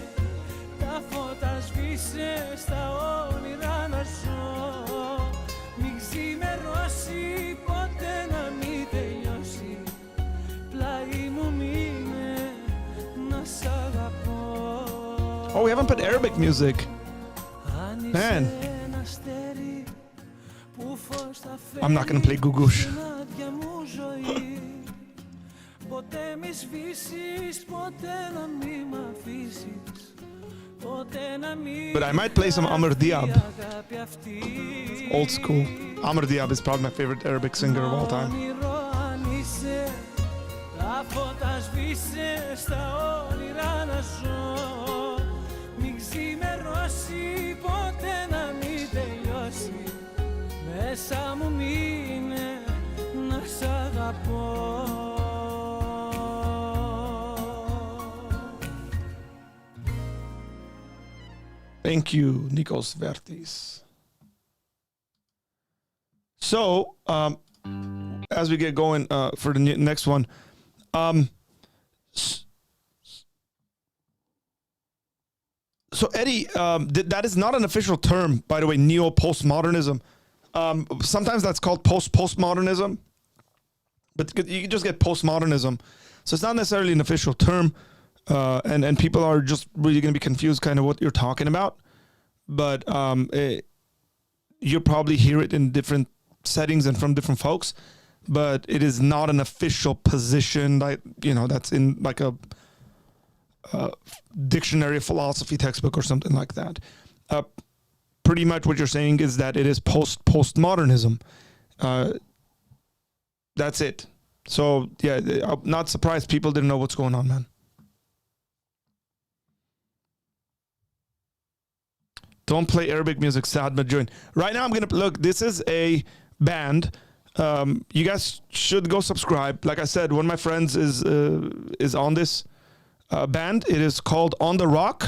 τα φώτα σβήσε, στα όνειρα να ζω. Μην ξημερώσει, ποτέ να μην τελειώσει, πλάι μου μείνε να σ' αγαπώ. Oh, we haven't put Arabic music. Man. I'm not gonna play Gugush. But I might play some Amr Diab. It's old school. Amr Diab is probably my favorite Arabic singer of all time. Μην ξημερώσει, ποτέ να μην τελειώσει, μέσα μου μείνε να σ' αγαπώ. Thank you, Nikos Vertis. So, as we get going for the next one, so Eddie, that is not an official term, by the way, neo-postmodernism. Sometimes that's called postmodernism, but you can just get postmodernism. So it's not necessarily an official term, and people are just really going to be confused kind of what you're talking about. But you'll probably hear it in different settings and from different folks, but it is not an official position, like, you know, that's in like a dictionary of philosophy textbook or something like that. Pretty much what you're saying is that it is postmodernism. That's it. So yeah, I'm not surprised people didn't know what's going on, man. Don't play Arabic music, Saad Majoin. Right now I'm gonna look, this is a band. You guys should go subscribe. Like I said, one of my friends is on this band. It is called On the Rock,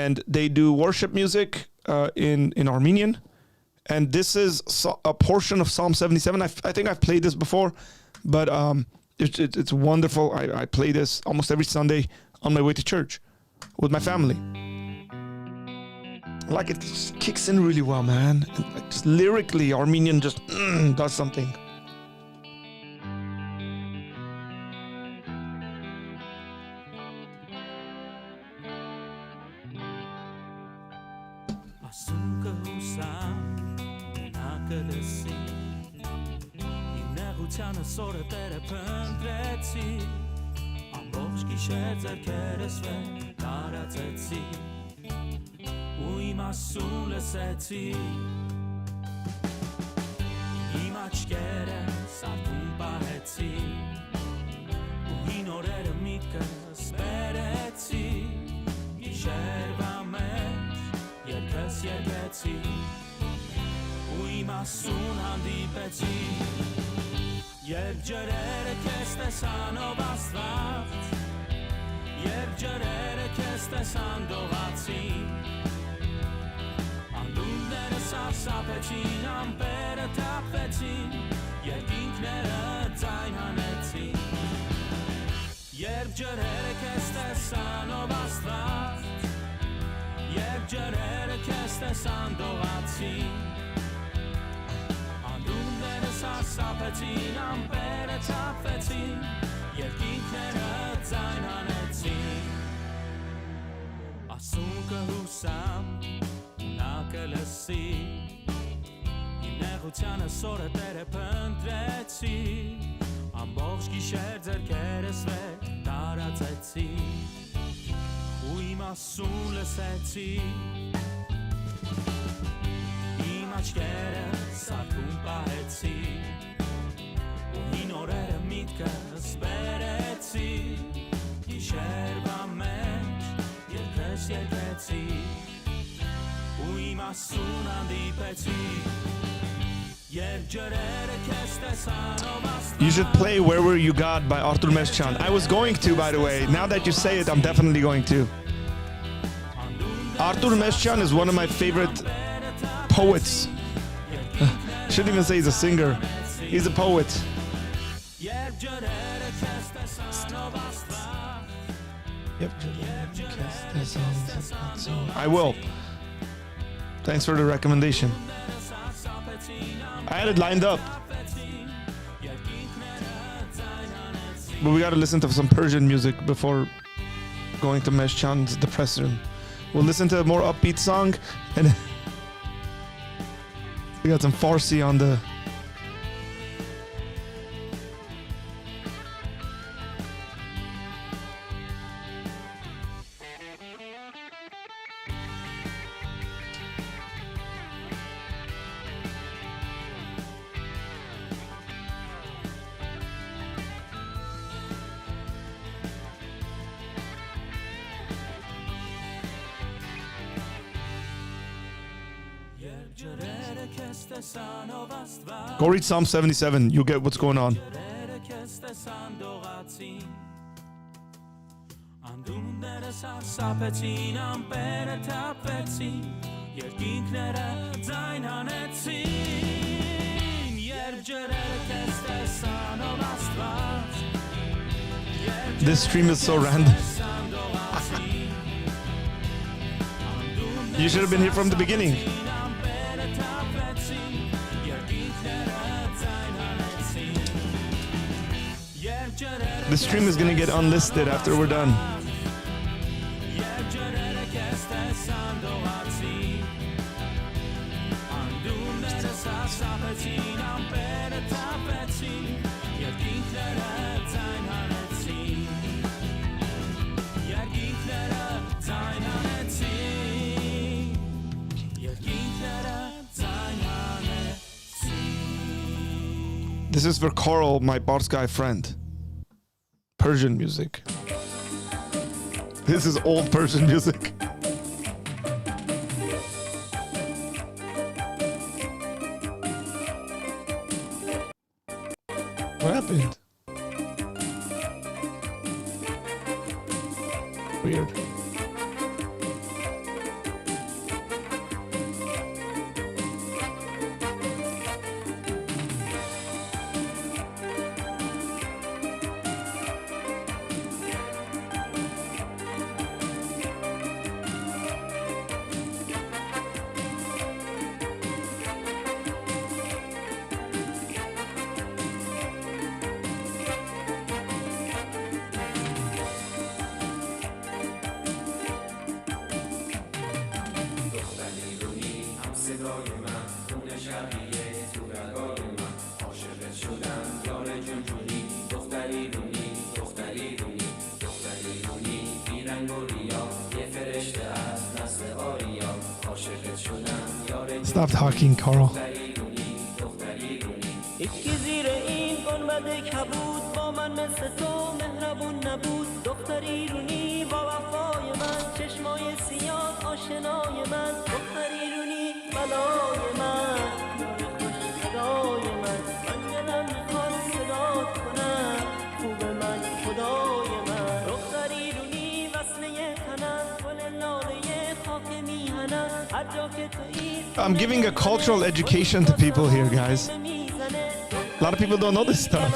and they do worship music in Armenian. And this is a portion of Psalm 77. I think I've played this before, but it's wonderful. I play this almost every Sunday on my way to church with my family. Like, it just kicks in really well, man. And like, just lyrically, Armenian just does something. Նեղությանը սորը Տերը փնտրեցի Ամբողջ գիշեր ձեռքերս վեր տարածեցի Ու իմ ասուն լսեցի Իմ աչքերը սարդում պահեցի Ու հին օրերը միտքս բերեցի Գիշերվա մեջ երկս երկեցի Ու իմ ասուն հանդիպեցի Երբ ջրերը քեզ տեսանով աստված Երբ ջրերը քեզ տեսան դողացին Անդունները սարսափեցին, ամպերը թափվեցին Երկինքները ձայն հանեցին Երբ ջրերը քեզ տեսանով աստված Երբ ջրերը քեզ տեսան դողացին Անդունները սարսափեցին, ամպերը թափվեցին Երկինքները ձայն հանեցին Ասուն կհուսամ նա կլսի Իմ նեղությանը սորը Տերը փնտրեցի Ամբողջ գիշեր ձեռքերս վեր տարածեցի Ու իմ ասուն լսեցի Իմ աչքերը սարդում պահեցի Ու հին օրերը միտքս բերեցի Գիշերվա մեջ երկս երկեցի Ու իմ ասուն հանդիպեցի Երբ ջրերը քեզ տեսանով աստված You should play Wherever You God by Artur Mescan. I was going to, by the way. Now that you say it, I'm definitely going to. Artur Mescan is one of my favorite poets. Shouldn't even say he's a singer. He's a poet. Երբ ջրերը քեզ տեսանով աստված I will. Thanks for the recommendation. I had it lined up. But we gotta listen to some Persian music before going to Meshchan's Depression. We'll listen to a more upbeat song and we got some Farsi on the Go read Psalm 77. You'll get what's going on. This stream is so random. You should have been here from the beginning. The stream is gonna get unlisted after we're done. This is for Carl, my Barsky friend. Persian music. This is old Persian music. What happened? Weird. Stop talking, Carl. هیچکی زیر این گنبد کبود با من مثل تو مهربون نبود دختر ایرونی با وفای من چشمای سیاه آشنای من دختر ایرونی بلای من یار خوش صدای من دلم میخواد صدات کنم خوب من خدای من دختر ایرونی وصله تنم گل لاله خاک میهنم هر جا که تویی I'm giving a cultural education to people here, guys. A lot of people don't know this stuff.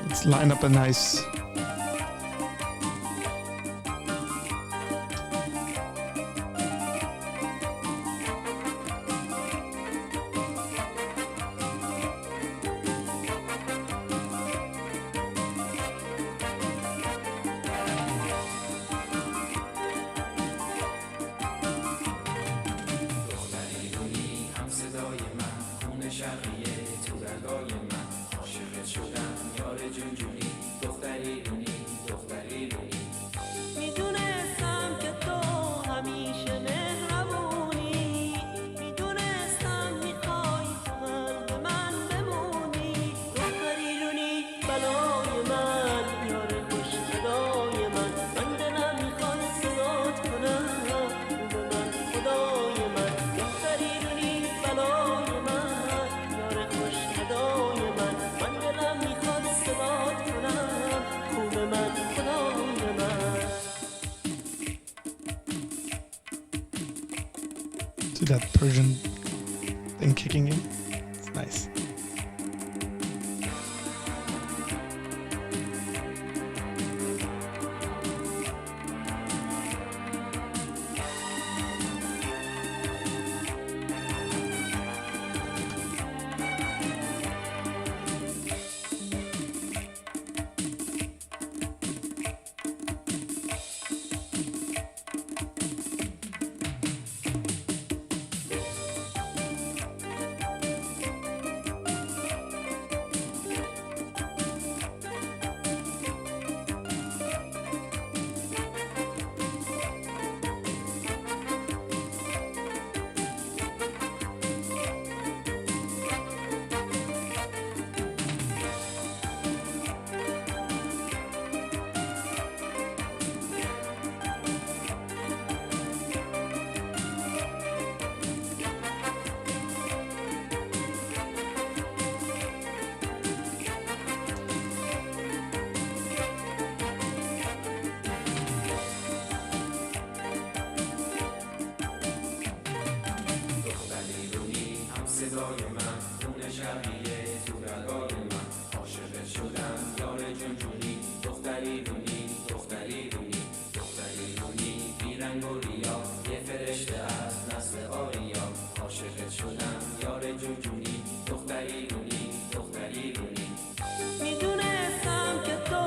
Let's line up a nice. میدونستم که تو همیشه مهربونی میدونستم میخوای تو قلب من بمونی دختر ایرونی بلای من یار خوش صدای من دلم میخواد صدات کنم خوب من خدای من دختر ایرونی بلای من یار خوش صدای من دلم میخواد صدات کنم خوب من خدای من See that Persian thing kicking in? It's nice. میدونستم که تو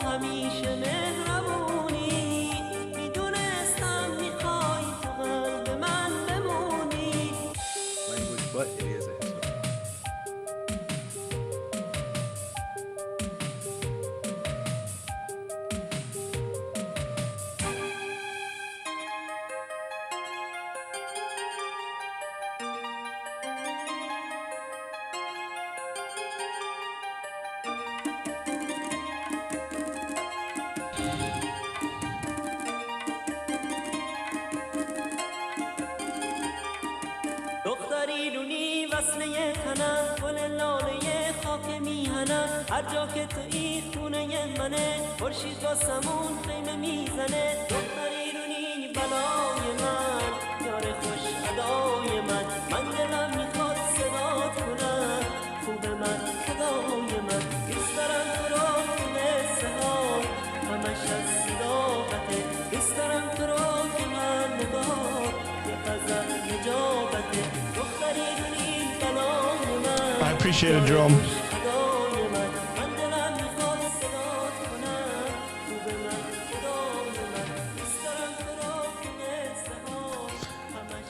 همیشه مهربونی میدونستم میخوای تو قلب من بمونی Language, but it is a hip song. دختر ایرونی وصله تنم گل لاله خاک میهنم هر جا که تویی خونه منه خورشید با سمون خیمه میزنه دختر ایرونی بلای من یار خوش ادای من دلم میخواد صدات کنم خوب من خدای من دوست دارم تو رو که مثل ها همش از صداقته دوست دارم تو رو که من نگاه یه غزل نجابته دختر ایرونی بلای من I appreciate it, Jerome. خدای من دلم میخواد صدات کنم خوب من خدای من دوست دارم تو رو که مثل ها همش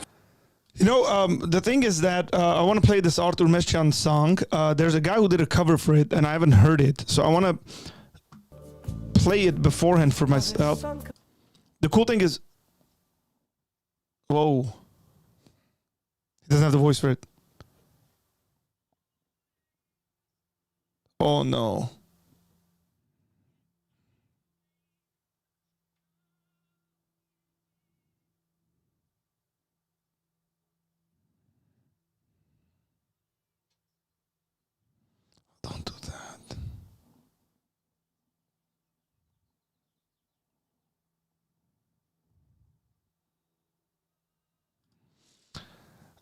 The thing is that I want to play this Arthur Meschan song. There's a guy who did a cover for it, and I haven't heard it. So I want to play it beforehand for myself. The cool thing is... Whoa. He doesn't have the voice for it. Oh, no. Don't do that.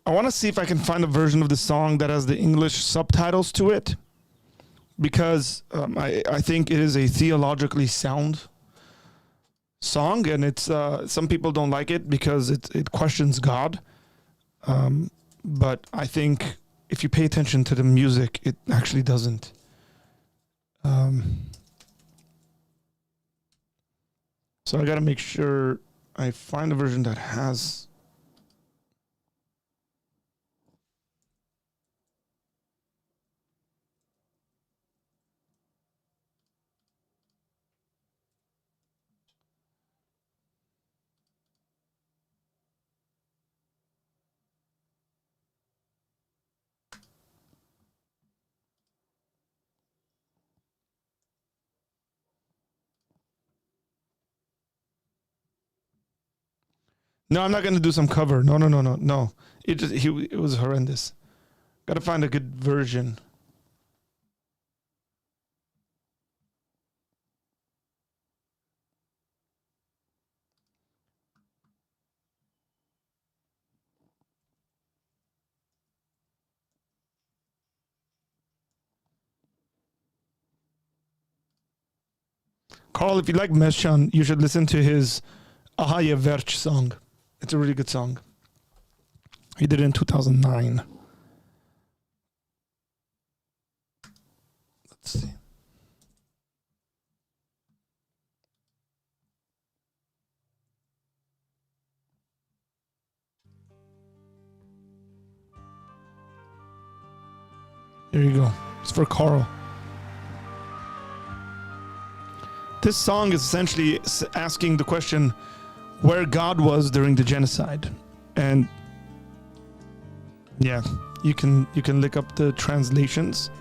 I want to see if I can find a version of the song that has the English subtitles to it, because I think it is a theologically sound song, and it's some people don't like it because it questions God. But I think if you pay attention to the music, it actually doesn't. So I got to make sure I find a version that has... No, I'm not going to do some cover. No. It was horrendous. Got to find a good version. Carl, if you like Meschan, you should listen to his Ahaya Verch song. It's a really good song. He did it in 2009. Let's see. There you go. It's for Carl. This song is essentially asking the question where God was during the genocide. And yeah, you can look up the translations.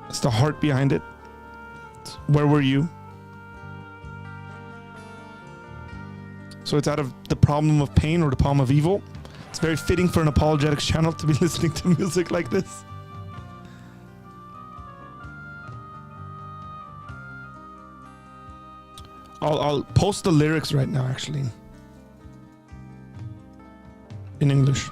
It's the heart behind it. Where were you? So it's out of the problem of pain or the problem of evil. It's very fitting for an apologetics channel to be listening to music like this. I'll post the lyrics right now, actually, in English.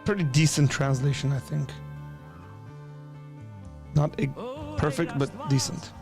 Pretty decent translation, I think. Not perfect, but decent.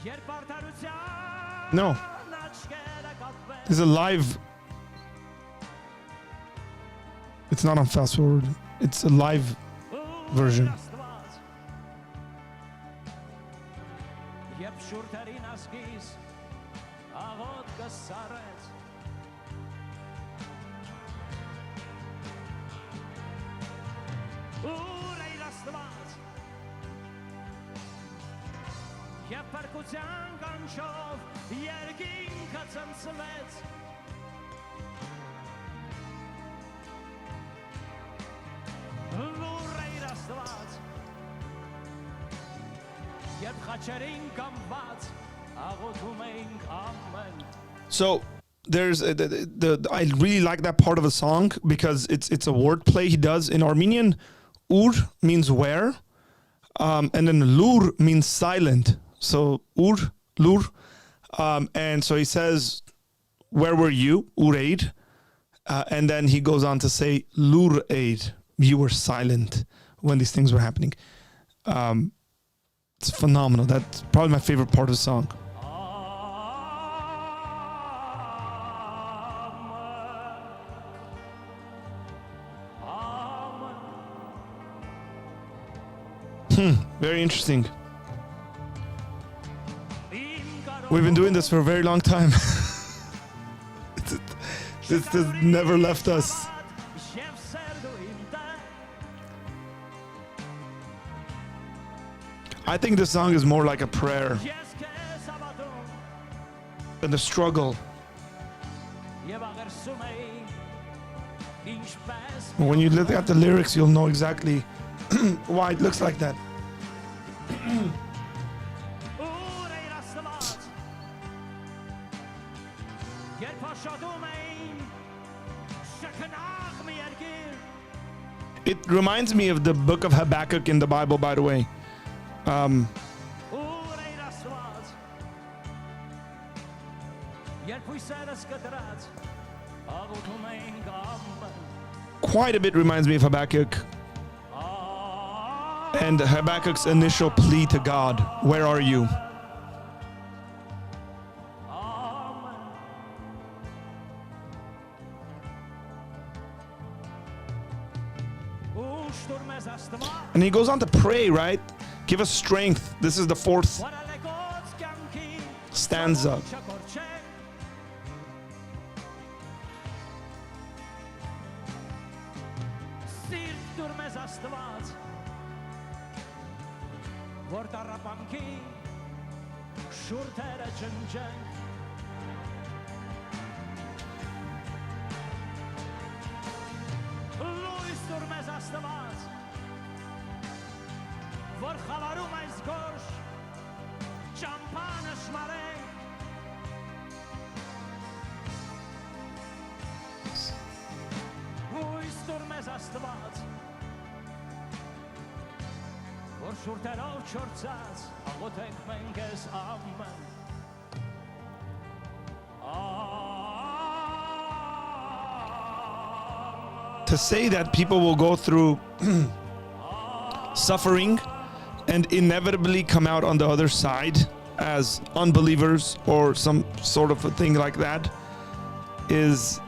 Jer partaruțea No. It's a live. It's not on fast forward. It's a live version. So there's I really like that part of the song because it's a wordplay he does. In Armenian, ur means where, and then lur means silent. So ur, lur, and so he says, where were you, ureid? And then he goes on to say, lur aid, you were silent when these things were happening. It's phenomenal. That's probably my favorite part of the song. Very interesting. We've been doing this for a very long time. This has never left us. I think this song is more like a prayer than a struggle. When you look at the lyrics, you'll know exactly why it looks like that. It reminds me of the book of Habakkuk in the Bible, by the way. Quite a bit reminds me of Habakkuk. And Habakkuk's initial plea to God, where are you? And he goes on to pray, right? Give us strength. This is the fourth stanza. To say that people will go through suffering and inevitably come out on the other side as unbelievers or some sort of a thing like that is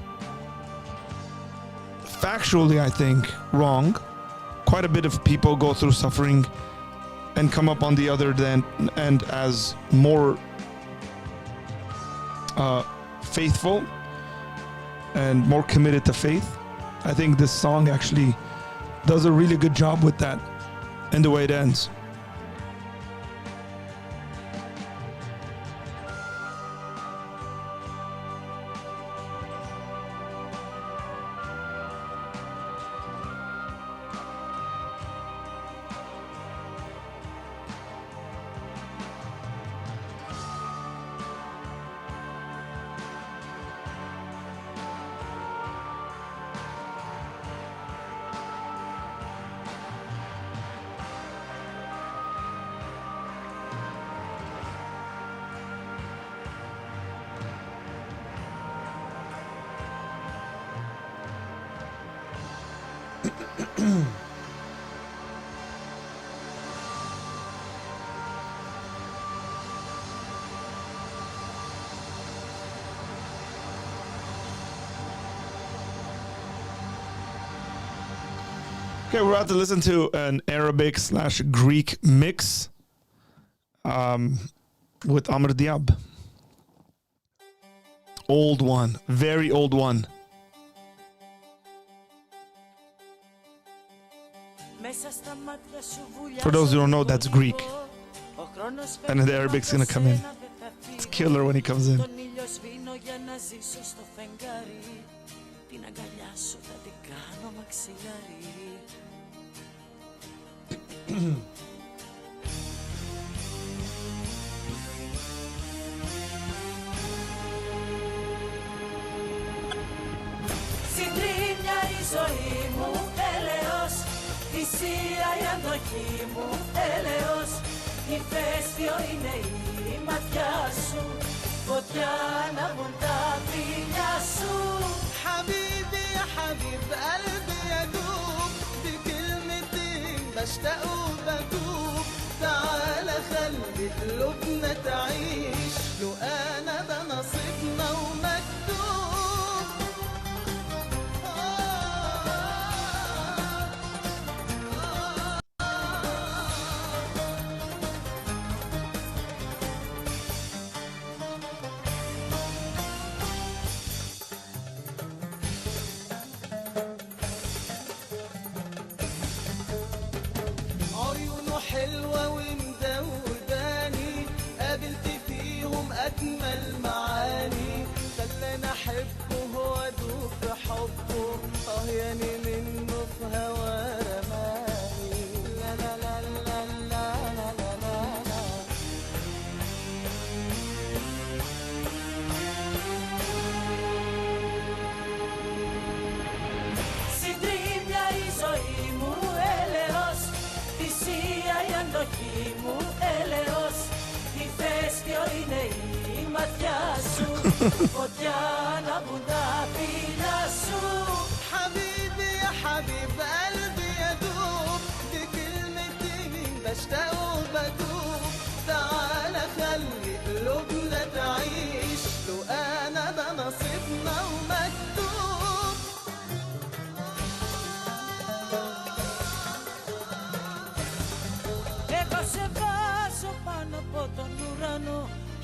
factually, I think, wrong. Quite a bit of people go through suffering and come up on the other end as more faithful and more committed to faith. I think this song actually does a really good job with that and the way it ends. Okay, we're about to listen to an Arabic/Greek mix with Amr Diab. Old one, very old one. For those who don't know, that's Greek. And then the Arabic's gonna come in. It's killer when he comes in. Συντρίμια η ζωή μου, έλεος, θυσία η αντοχή μου, έλεος, ηφαίστειο είναι η ματιά σου, φωτιά ανάβουν τα φιλιά σου. حبيبي يا حبيب قلبي يدوب بكلمتين بشتاق وبدوب تعال خلي قلوبنا تعيش لو انا ده نصيبنا ومكتوب عيونه حلوة ومدوداني قابلت فيهم أجمل معاني خلاني أحبه وأدوب في حبه أهياني منه في هوا رماني لا لا لا لا لا لا لا لا لا Συντρίμια η ζωή μου, έλεος, θυσία η αντοχή μου, έλεος, ηφαίστειο είναι η ματιά σου, φωτιά ανάβουν τα φιλιά σου. حبيبي يا حبيب قلبي يدوب بكلمتين بشتاق وبدوب تعال خلي قلوبنا تعيش لو انا ده نصيبنا ومكتوب Εγώ σε βάζω πάνω από τον ουρανό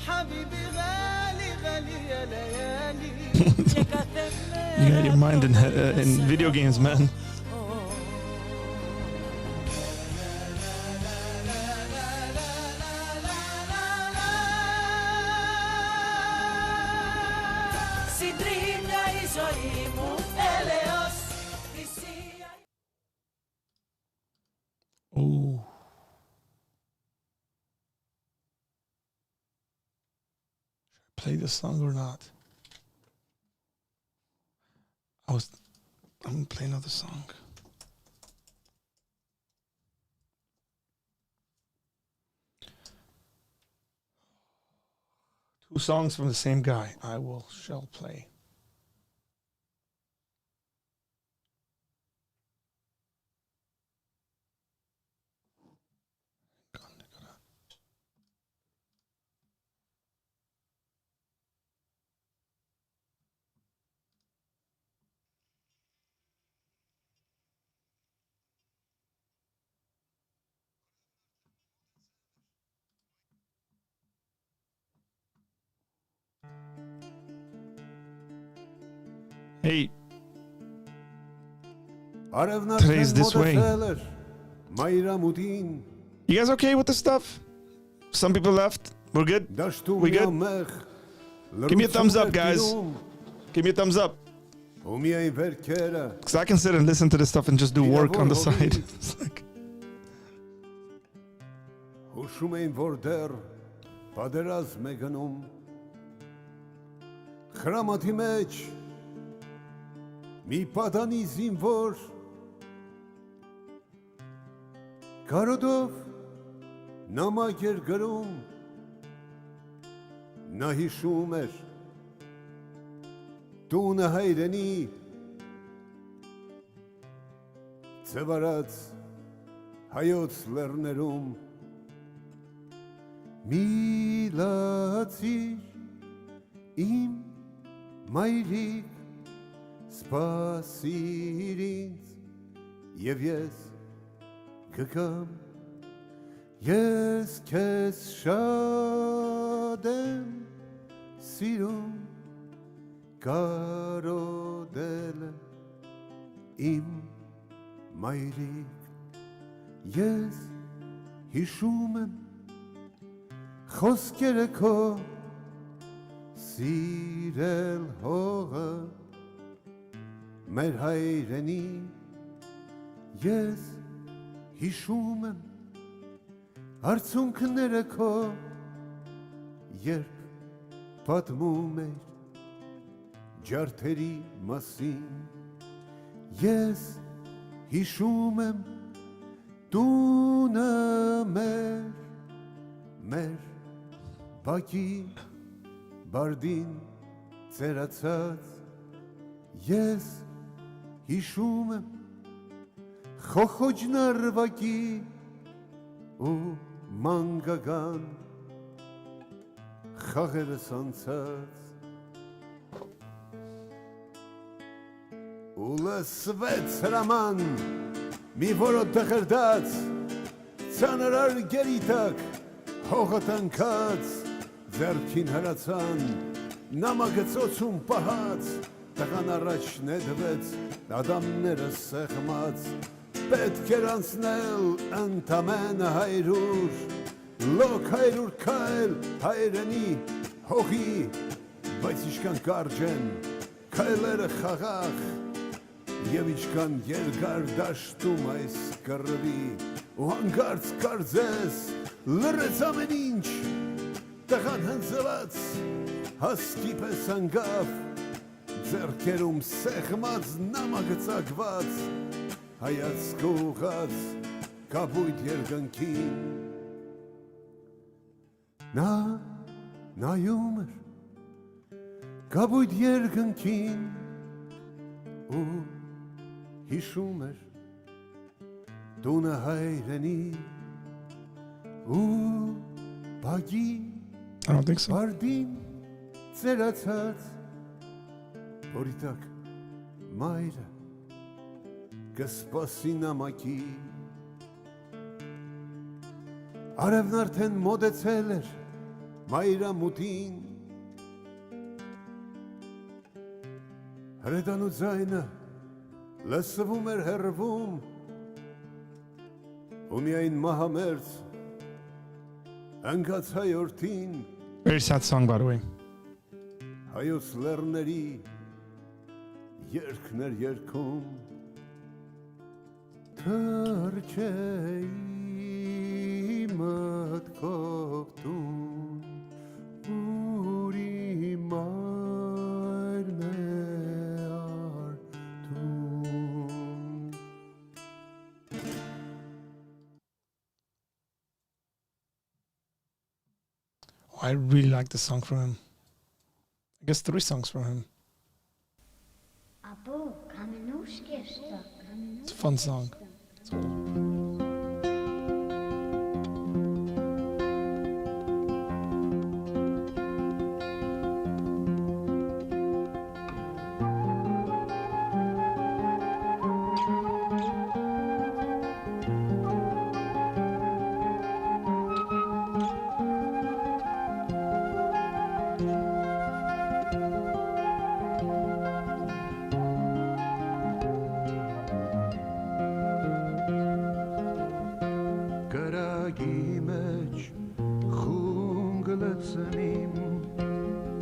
Habibi ghali ghali ya layali Και κάθε You got your μέρα mind in video games, man. Συντρίμια η ζωή μου, έλεος, θυσία. Ooh. Should I play this song or not? I'm gonna play another song. Two songs from the same guy. Shall play. Hey, today's this way. You guys okay with this stuff? Some people left. We're good? We good? Give me a thumbs up, guys. Give me a thumbs up. Because I can sit and listen to this stuff and just do work on the side. It's like... Mi padani zimvor Karodov Nama gergarum Nahi shumer Tuna hayreni Tsevarat Hayot lernerum Milatzir Im Mayrik Spasirins եւ ես կգամ, ես քեզ շատ եմ սիրում, կարոտել իմ մայրիկ, ես հիշում եմ խոսքերը քո, սիրել հողը մեր հայրենի, ես հիշում եմ արցունքները քո, երբ պատմում էր ջարդերի մասին, ես հիշում եմ տունը մեր բակի բարդին ծերացած, ես հիշում եմ խոխոջն արվակի ու մանգագան խաղերս անցած, ու լսվեց հրաման մի որոտ դղրդաց, ծանր արգերի տակ հողը տնքած, ձեռքին հրացան նամակը ծոցում պահած, տղան առաջ նետվեց ադամները սեղմած, պետք էր անցնել ընդամենը 100, լոկ 100 քայլ հայրենի հողի, բայց ինչքան կարճ են քայլերը խաղաղ, եւ ինչքան երկար դաշտում այս կռվի, ու հանկարծ կարծես լռեց ամեն ինչ, տղան հնձված հասկի պես անգավ, ձեռքերում սեղմած նամակը ծակված, հայացքը ուղղած կապույտ երկնքին, նա նայում էր կապույտ երկնքին ու հիշում էր տունը հայրենի ու բագի I don't think so. բարդին ծերացած, որի տակ մայրը կսպասի նամակի, արևն արդեն մոտեցել էր մայրամուտին, հրետանու ձայնը լսվում էր հեռվում, ու միայն մահամերձ ընկած հայորդին, Very sad song, by the way. հայոց լեռների երկներ երգում, թրջեի մտքով տուն, ուրի մայրն է արդում։ Oh, I really like this song from him. I guess 3 songs from him. It's a fun song. It's cool. Կրագի մեջ խունգ լցնիմ,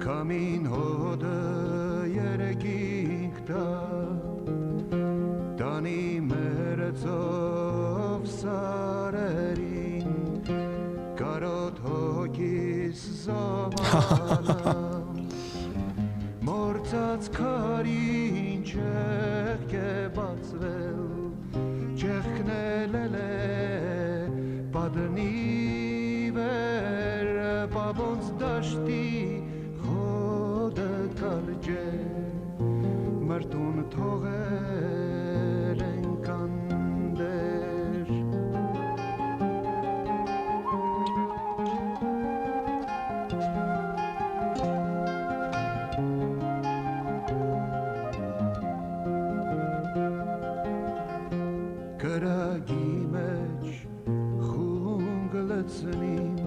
կամին հոդը երեգինք տա, տանի մերծով սարերին, կարոտ հոգիս զավանամ, մորցած քարին չեղք է բացվել, չեղքնել է Padni ver babons dashti khod karje martun thoger enkander Գրագի մեջ խունգ լցնիմ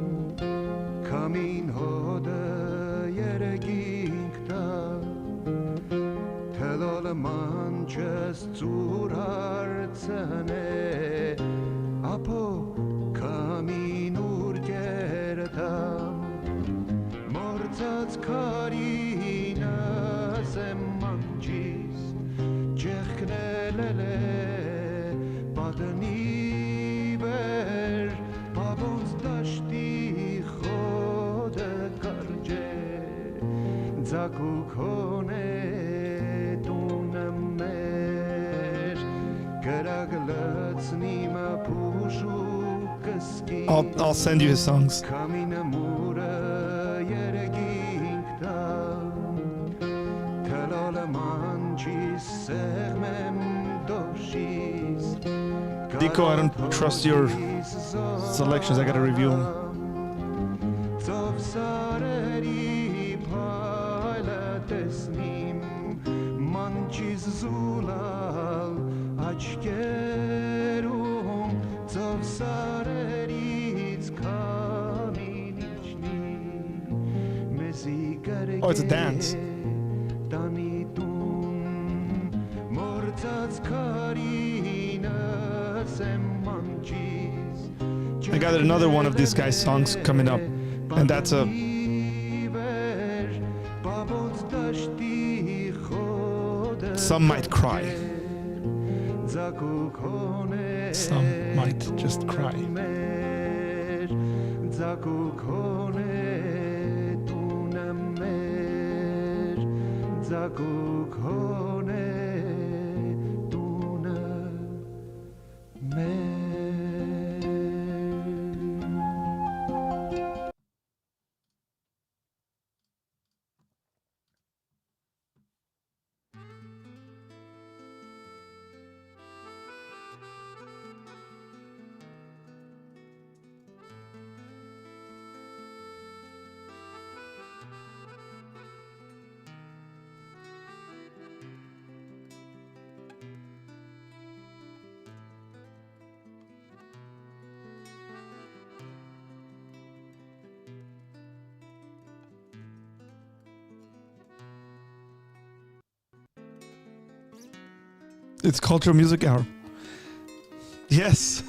Քամին հոդը երեգինք տա Թելոլը մանչս ծուր հարցնե Ապո քամին ուր գերտամ Մորցած քարինս եմ մանչիս Ջեղքնել է պատնի վեր Բաբոնց դաշտի խոդը կարջե Ձակուկ հոնե տունը մեր Գրագ լցնիմ պուշու կսկի I'll send you his songs. Քամինը մուրը երեգինք տա Թելոլը մանչիս սեղմեմ դոշիս Dico, I don't trust your selections. I gotta review them. Ծով սարերի փայլը տեսնիմ Մանչիս զուլալ աչկերում Ծով սարերից քամին իջնի Մեզի Oh, it's a dance. Տանի տուն Մորցած քարինս եմ մանչիս I got another one of this guy's songs coming up, and that's a Some Might Cry. Some might just cry. It's Cultural Music Hour. Yes.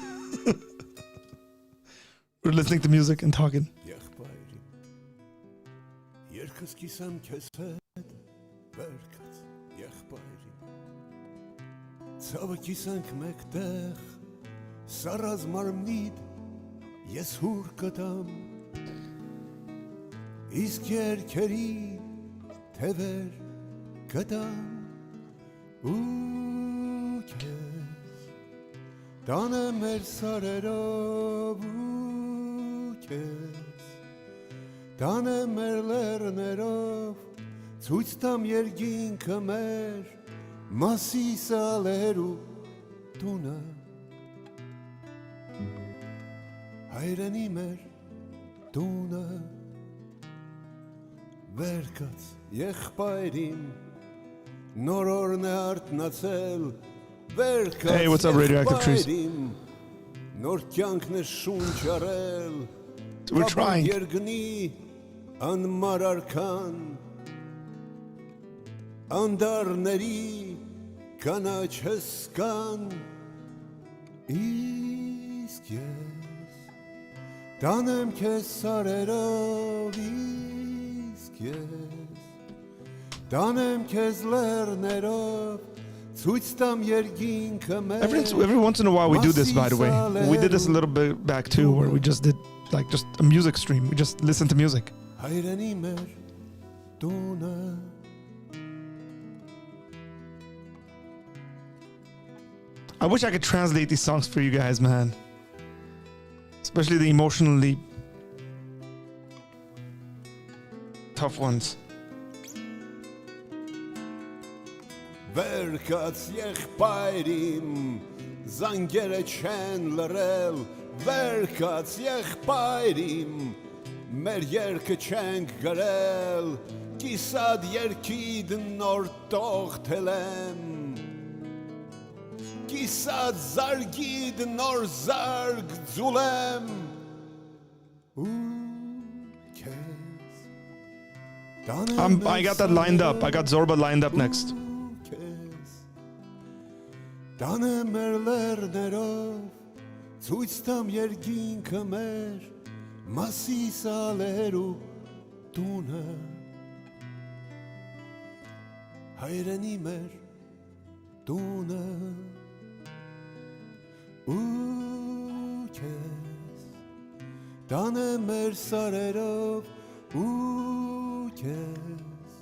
We're listening to music and talking. Երկս կիսամ քեզ հետ վերքած եղբայրի Ցավը կիսանք մեկտեղ սարած մարմնիդ ես հուր կտամ Իսկ երկերի թևեր կտամ ու քեզ տանեմ մեր սարերով ու քեզ Տանեմ մեր լեռներով ցույց տամ երկինքը մեր Մասիսալերու տունը Հայրենի մեր տունը Վերքած եղբայրին նորորն է արթնացել Hey, what's up, Radioactive Trees? Նոր կյանքն է շունչ արել We're trying. Երգնի անմարարքան Անդարների կանաչ հսկան Իսկ ես տանեմ քեզ սարերով Իսկ ես տանեմ քեզ լեռներով Ցույց տամ երկինքը մեր Every once in a while we do this, by the way. We did this a little bit back too, where we just did like just a music stream. We just listen to music. Հայրենի մեր տունը I wish I could translate these songs for you guys, man. Especially the emotionally tough ones. Վերքած եղբայրիմ զանգերը չեն լրել Վերքած եղբայրիմ մեր երգը չենք գրել Կիսատ երկիդ նոր տող թելեմ Masisa zargid nor zarg zulem I got that lined up. I got Zorba lined up next. Danemerler nerov Ցույց տամ երկինքը մեր Մասիսալերու տունը Հայրենի մեր տունը Ու քեզ Տանը մեր սարերով Ու քեզ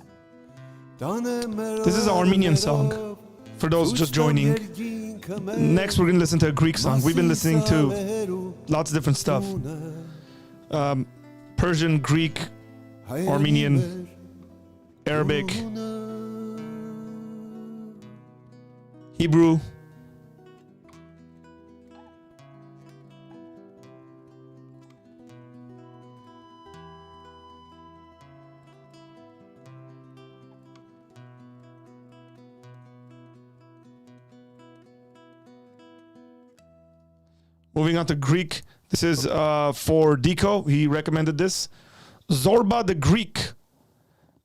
Տանը մեր This is an Armenian song. For those just joining. Next, we're going to listen to a Greek song. We've been listening to lots of different stuff. Persian, Greek, Armenian, Arabic, Hebrew. Moving on to Greek. This is for Diko. He recommended this. Zorba the Greek.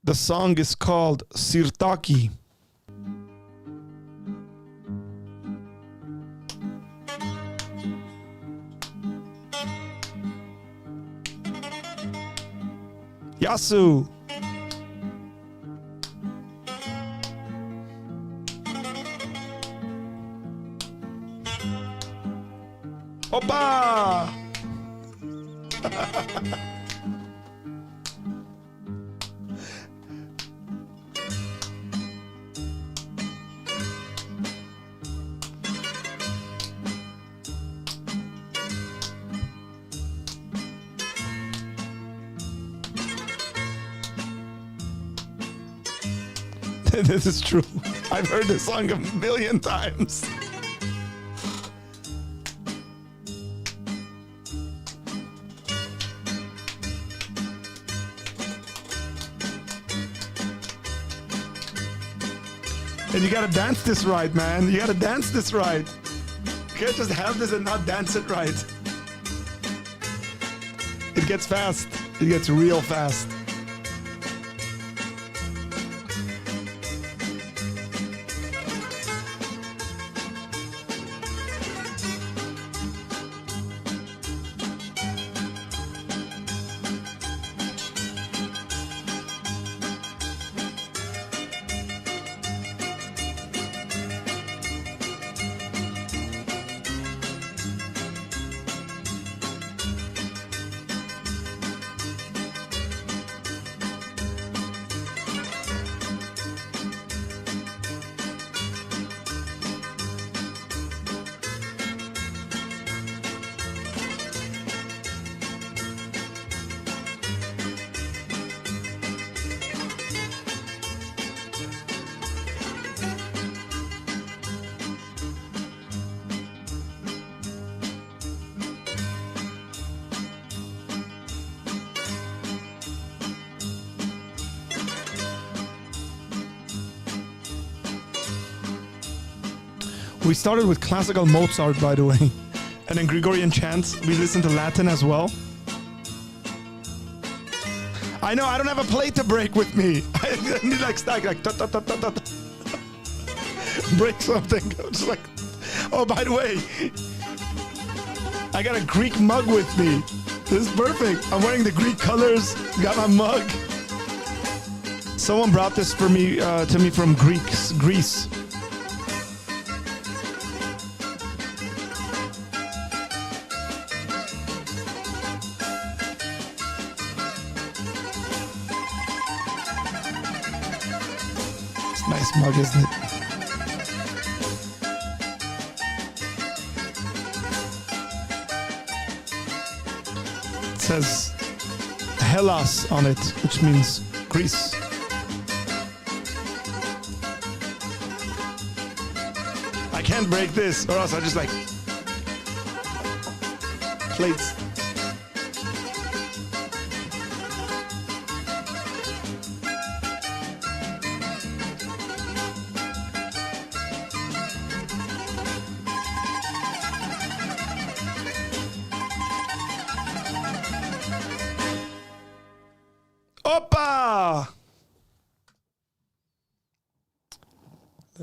The song is called Sirtaki. Yasu. Opa! This is true. I've heard this song a million times. And you gotta dance this right, man. You gotta dance this right. You can't just have this and not dance it right. It gets fast. It gets real fast. We started with classical Mozart, by the way, and then Gregorian chants. We listened to Latin as well. I know, I don't have a plate to break with me. I need like stack, like ta ta ta ta ta. Break something. I'm just like, oh, by the way, I got a Greek mug with me. This is perfect. I'm wearing the Greek colors. Got my mug. Someone brought this for me to me from Greece. Nice mug, isn't it? It says Hellas on it, which means Greece. I can't break this, or else I just like plates.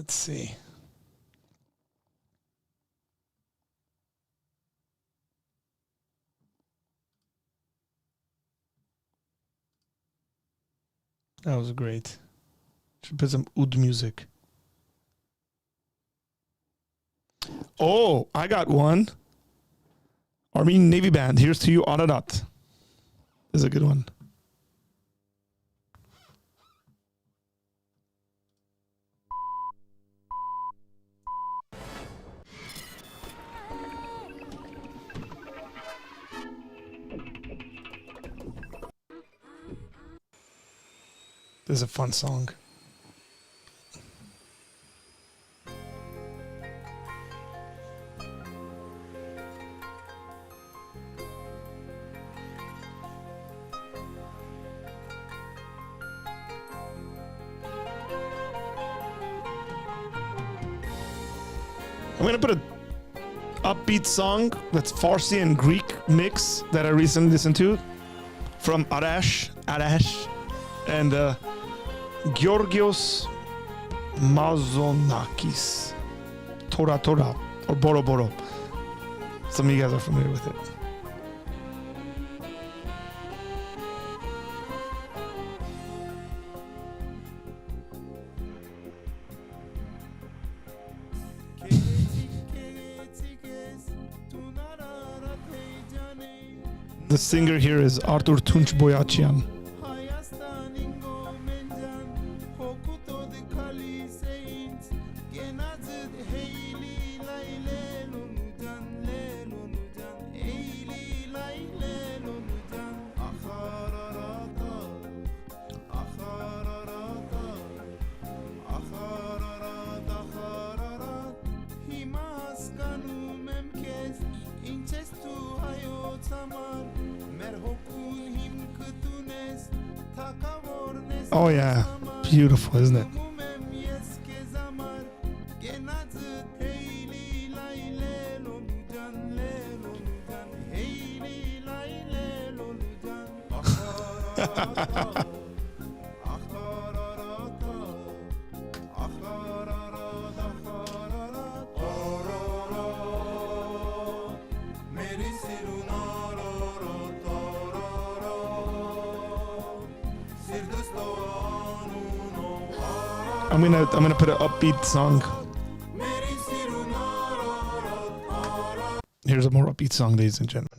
Let's see. That was great. Should put some oud music. Oh, I got one. Armenian Navy Band. Here's to you, Ararat. This is a good one. This is a fun song. I'm gonna put a upbeat song that's Farsi and Greek mix that I recently listened to from Arash, and Georgios Mazonakis. Tora Tora, or Boro Boro. Some of you guys are familiar with it. The singer here is Artur Tunç Boyachian. Oh yeah, beautiful, isn't it? I'm gonna put an upbeat song. Here's a more upbeat song, ladies and gentlemen.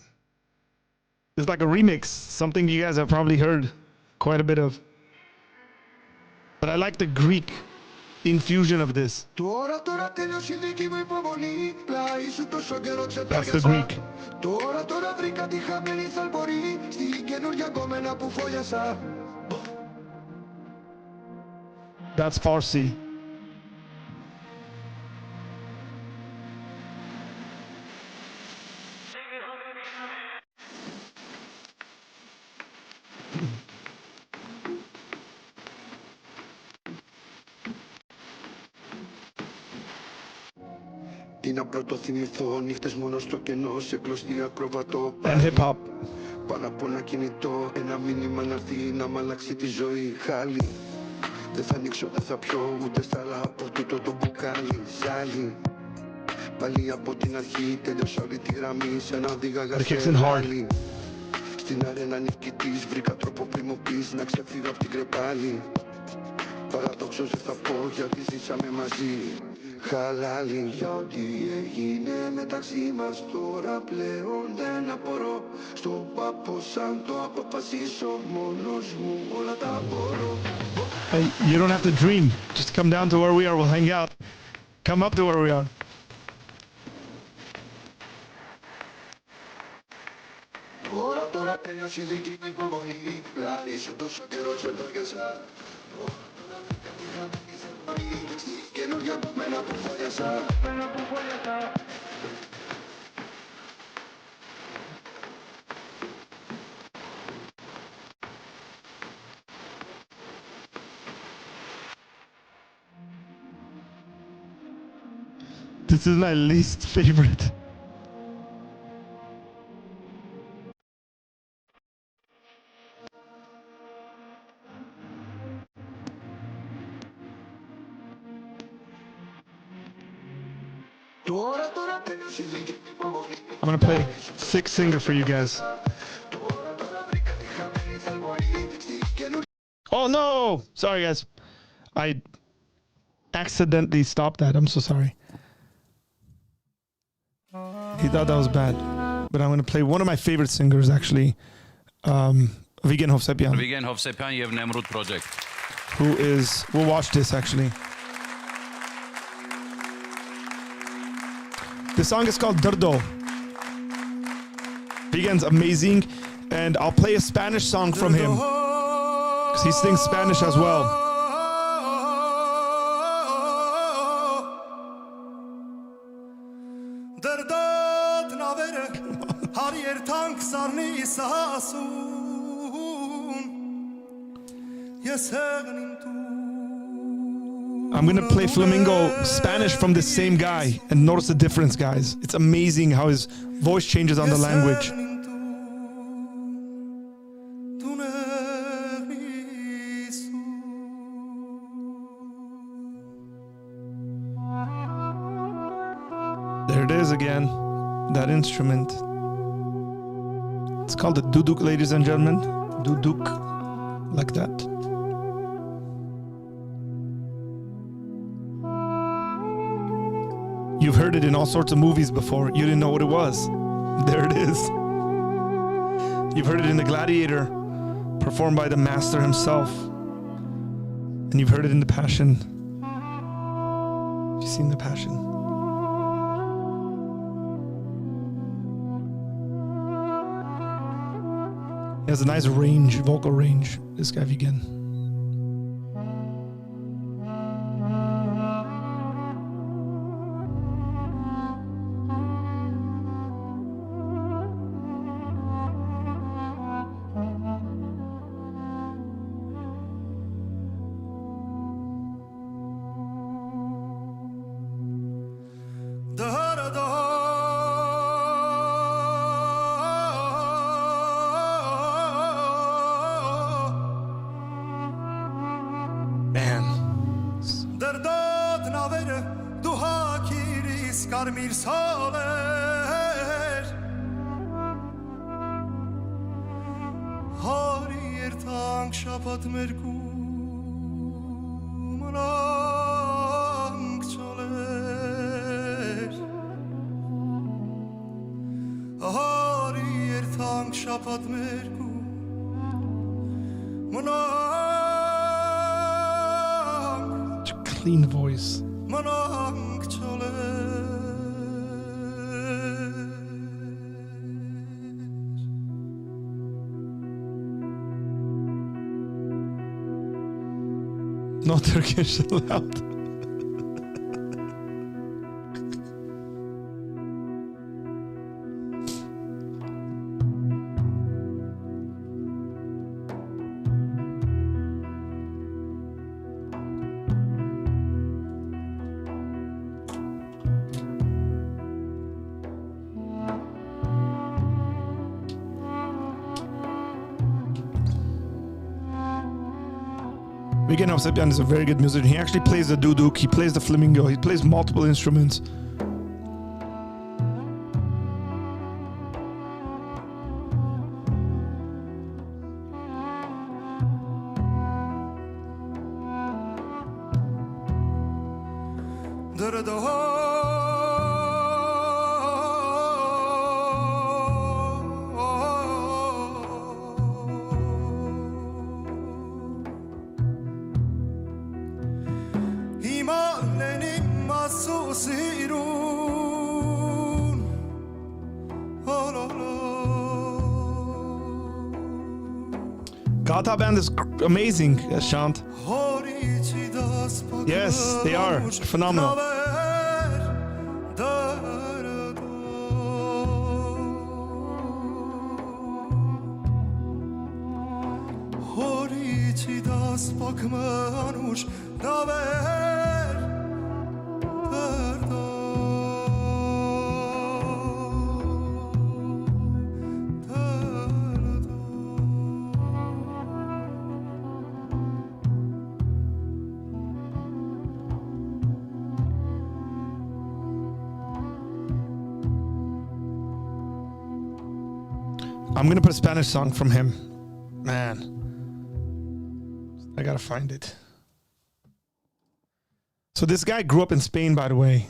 It's like a remix, something you guys have probably heard quite a bit of. But I like the Greek infusion of this. That's the Greek. That's Farsi. Τι να πρώτο θυμηθώ, νύχτες μόνο στο κενό, σε κλωστή ακροβατό. And hip hop. Πάνω από ένα κινητό, ένα μήνυμα να έρθει να μ' αλλάξει τη ζωή. Χάλι, δεν θα ανοίξω, δεν θα πιω, ούτε στάλα από τούτο το μπουκάλι. Ζάλι, πάλι από την αρχή, τέλειωσα όλη τη γραμμή, σαν να οδήγαγα σε ράλι. Στην αρένα νικητής, βρήκα τρόπο πριν μου πεις να ξεφύγω απ' την κρεπάλη. Παραδόξως δεν θα πω γιατί ζήσαμε μαζί. Χαλάλι για ό,τι έγινε μεταξύ μας, τώρα πλέον δεν απορώ. Στο πάπο σαν το αποφασίσω, μόνος μου όλα τα μπορώ. Hey, you don't have to dream. Just come down to where we are, we'll hang out. Come up to where we are. Τώρα τέλειωσε η δική μου υπομονή, πλάνησε τόσο καιρό σε το γεσά. Καινούργια από μένα που φόλιασα. This is my least favorite. I'm gonna play Sick Singer for you guys. Oh no! Sorry guys. I accidentally stopped that. I'm so sorry. He thought that was bad. But I'm gonna play one of my favorite singers actually. Vigen Hovsepian. Vigen Hovsepian, you have Nemrut project. We'll watch this actually. The song is called Dardo. Vigen's amazing, and I'll play a Spanish song from him, because he sings Spanish as well. I'm gonna play Flamingo Spanish from the same guy, and notice the difference, guys. It's amazing how his voice changes on the language. There it is again, that instrument. It's called the duduk, ladies and gentlemen. Duduk, like that. You've heard it in all sorts of movies before. You didn't know what it was. There it is. You've heard it in The Gladiator, performed by the master himself. And you've heard it in The Passion. You've seen The Passion. He has a nice range, vocal range, this guy Vigen. Clean voice. No Turkish allowed. Vigen Hovsepian is a very good musician. He actually plays the duduk, he plays the flamingo, he plays multiple instruments. Gata band is amazing, Shant. Yes, they are phenomenal. I'm gonna put a Spanish song from him. Man, I gotta find it. So this guy grew up in Spain, by the way.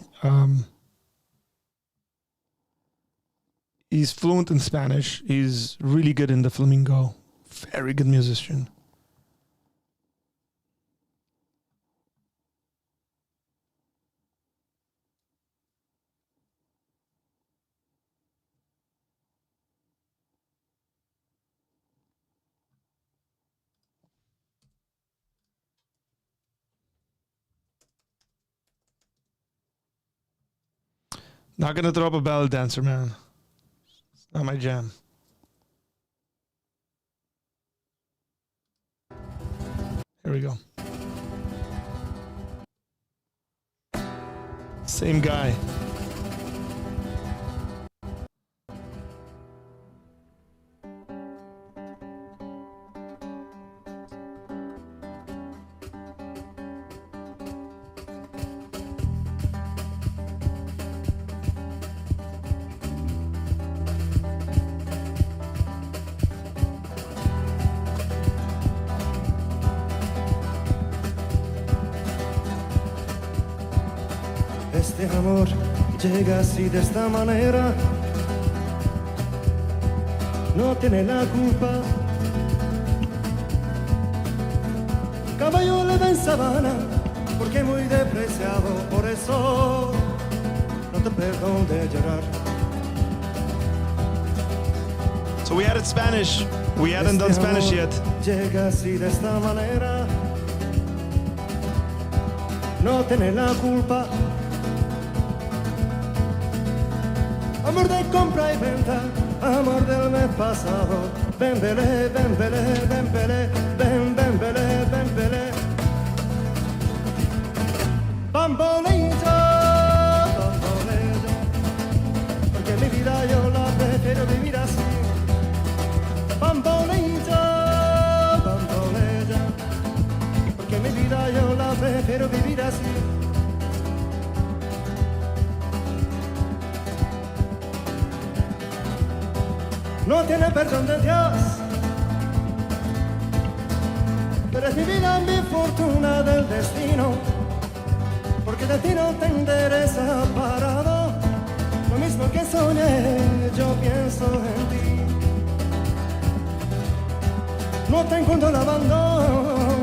He's fluent in Spanish. He's really good in the flamenco. Very good musician. Not gonna throw up a ballad dancer, man. It's not my jam. Here we go. Same guy. Este amor llega así de esta manera, no tiene la culpa. Caballo le da en sabana, porque muy despreciado, por eso no te perdono de llorar. So we added Spanish. We hadn't done Spanish yet. Llega así de esta manera, no tiene la culpa. Amor de compra y venta, amor del mes pasado. Ven, belé, ven, belé, ven, belé, ven, ven, belé, ven, belé. Bambolito, bambolito, porque mi vida yo la prefiero vivir así. Bambolito, bambolito, porque mi vida yo la prefiero vivir así. No tiene perdón de Dios, pero es mi vida, mi fortuna del destino, porque de ti no te endereza parado, lo mismo que soñé, yo pienso en ti. No te encuentro el abandono,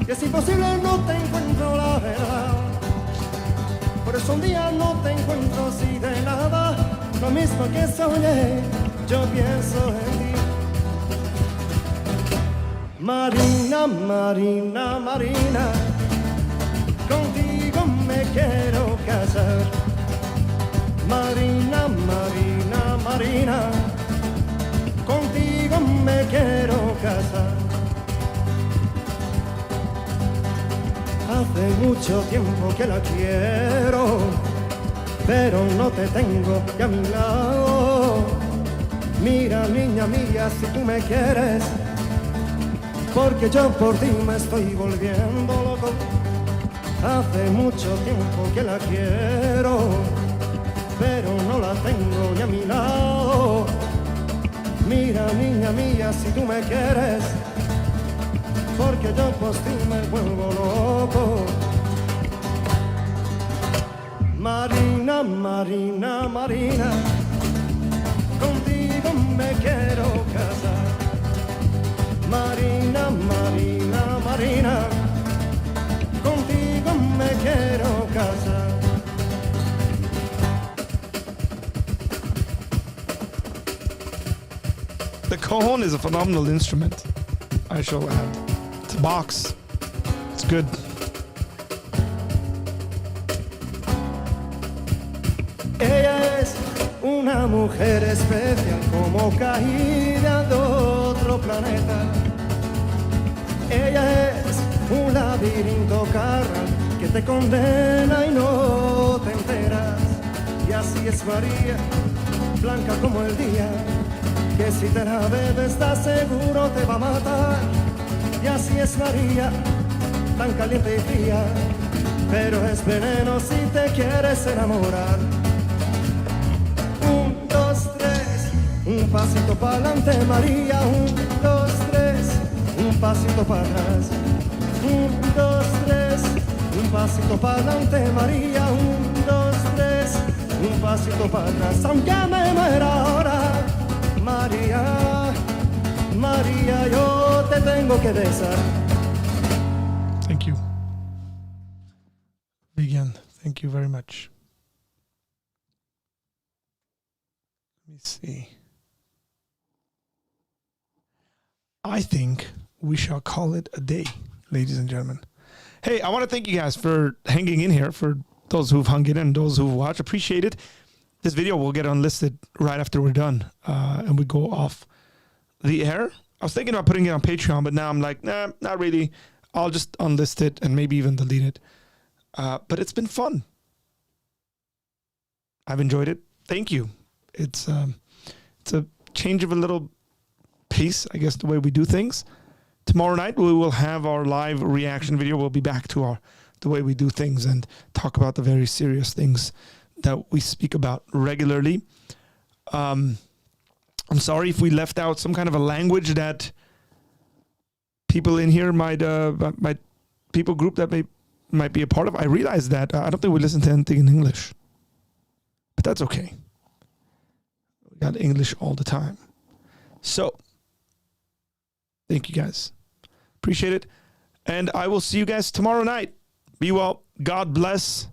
y es imposible, no te encuentro la verdad, por eso un día no te encuentro así de nada. Lo mismo que soñé, yo pienso en ti. Marina, Marina, Marina, contigo me quiero casar. Marina, Marina, Marina, contigo me quiero casar. Hace mucho tiempo que la quiero, pero no te tengo ya a mi lado. Mira, niña mía, si tú me quieres, porque yo por ti me estoy volviendo loco. Hace mucho tiempo que la quiero, pero no la tengo ya a mi lado. Mira, niña mía, si tú me quieres, porque yo por ti me vuelvo loco. Marina, Marina, Marina, contigo me quiero casar. Marina, Marina, Marina, contigo me quiero casar. The cajon is a phenomenal instrument, I shall add. It's a box. It's good. Ella es una mujer especial, como caída de otro planeta. Ella es un laberinto carnal que te condena y no te enteras. Y así es María, blanca como el día, que si te la bebes estás seguro te va a matar. Y así es María, tan caliente y fría, pero es veneno si te quieres enamorar. 1, 2, 3. Un pasito pa'lante, María, 1, 2, 3, un pasito para atrás. 1, 2, 3, un pasito pa'lante, María, 1, 2, 3, un pasito para atrás. Aunque me muera ahora, María, María, yo te tengo que besar. Thank you. Again, thank you very much. Let me see. I think we shall call it a day, ladies and gentlemen. Hey, I want to thank you guys for hanging in here, for those who've hung in and those who've watched. Appreciate it. This video will get unlisted right after we're done and we go off the air. I was thinking about putting it on Patreon, but now I'm like, nah, not really. I'll just unlist it and maybe even delete it. But it's been fun. I've enjoyed it. Thank you. It's a change of a little pace, I guess, the way we do things. Tomorrow night we will have our live reaction video. We'll be back to the way we do things and talk about the very serious things that we speak about regularly. I'm sorry if we left out some kind of a language that people in here might people group that might be a part of. I realize that I don't think we listen to anything in English, but that's okay. We got English all the time. So, thank you guys. Appreciate it. And I will see you guys tomorrow night. Be well. God bless.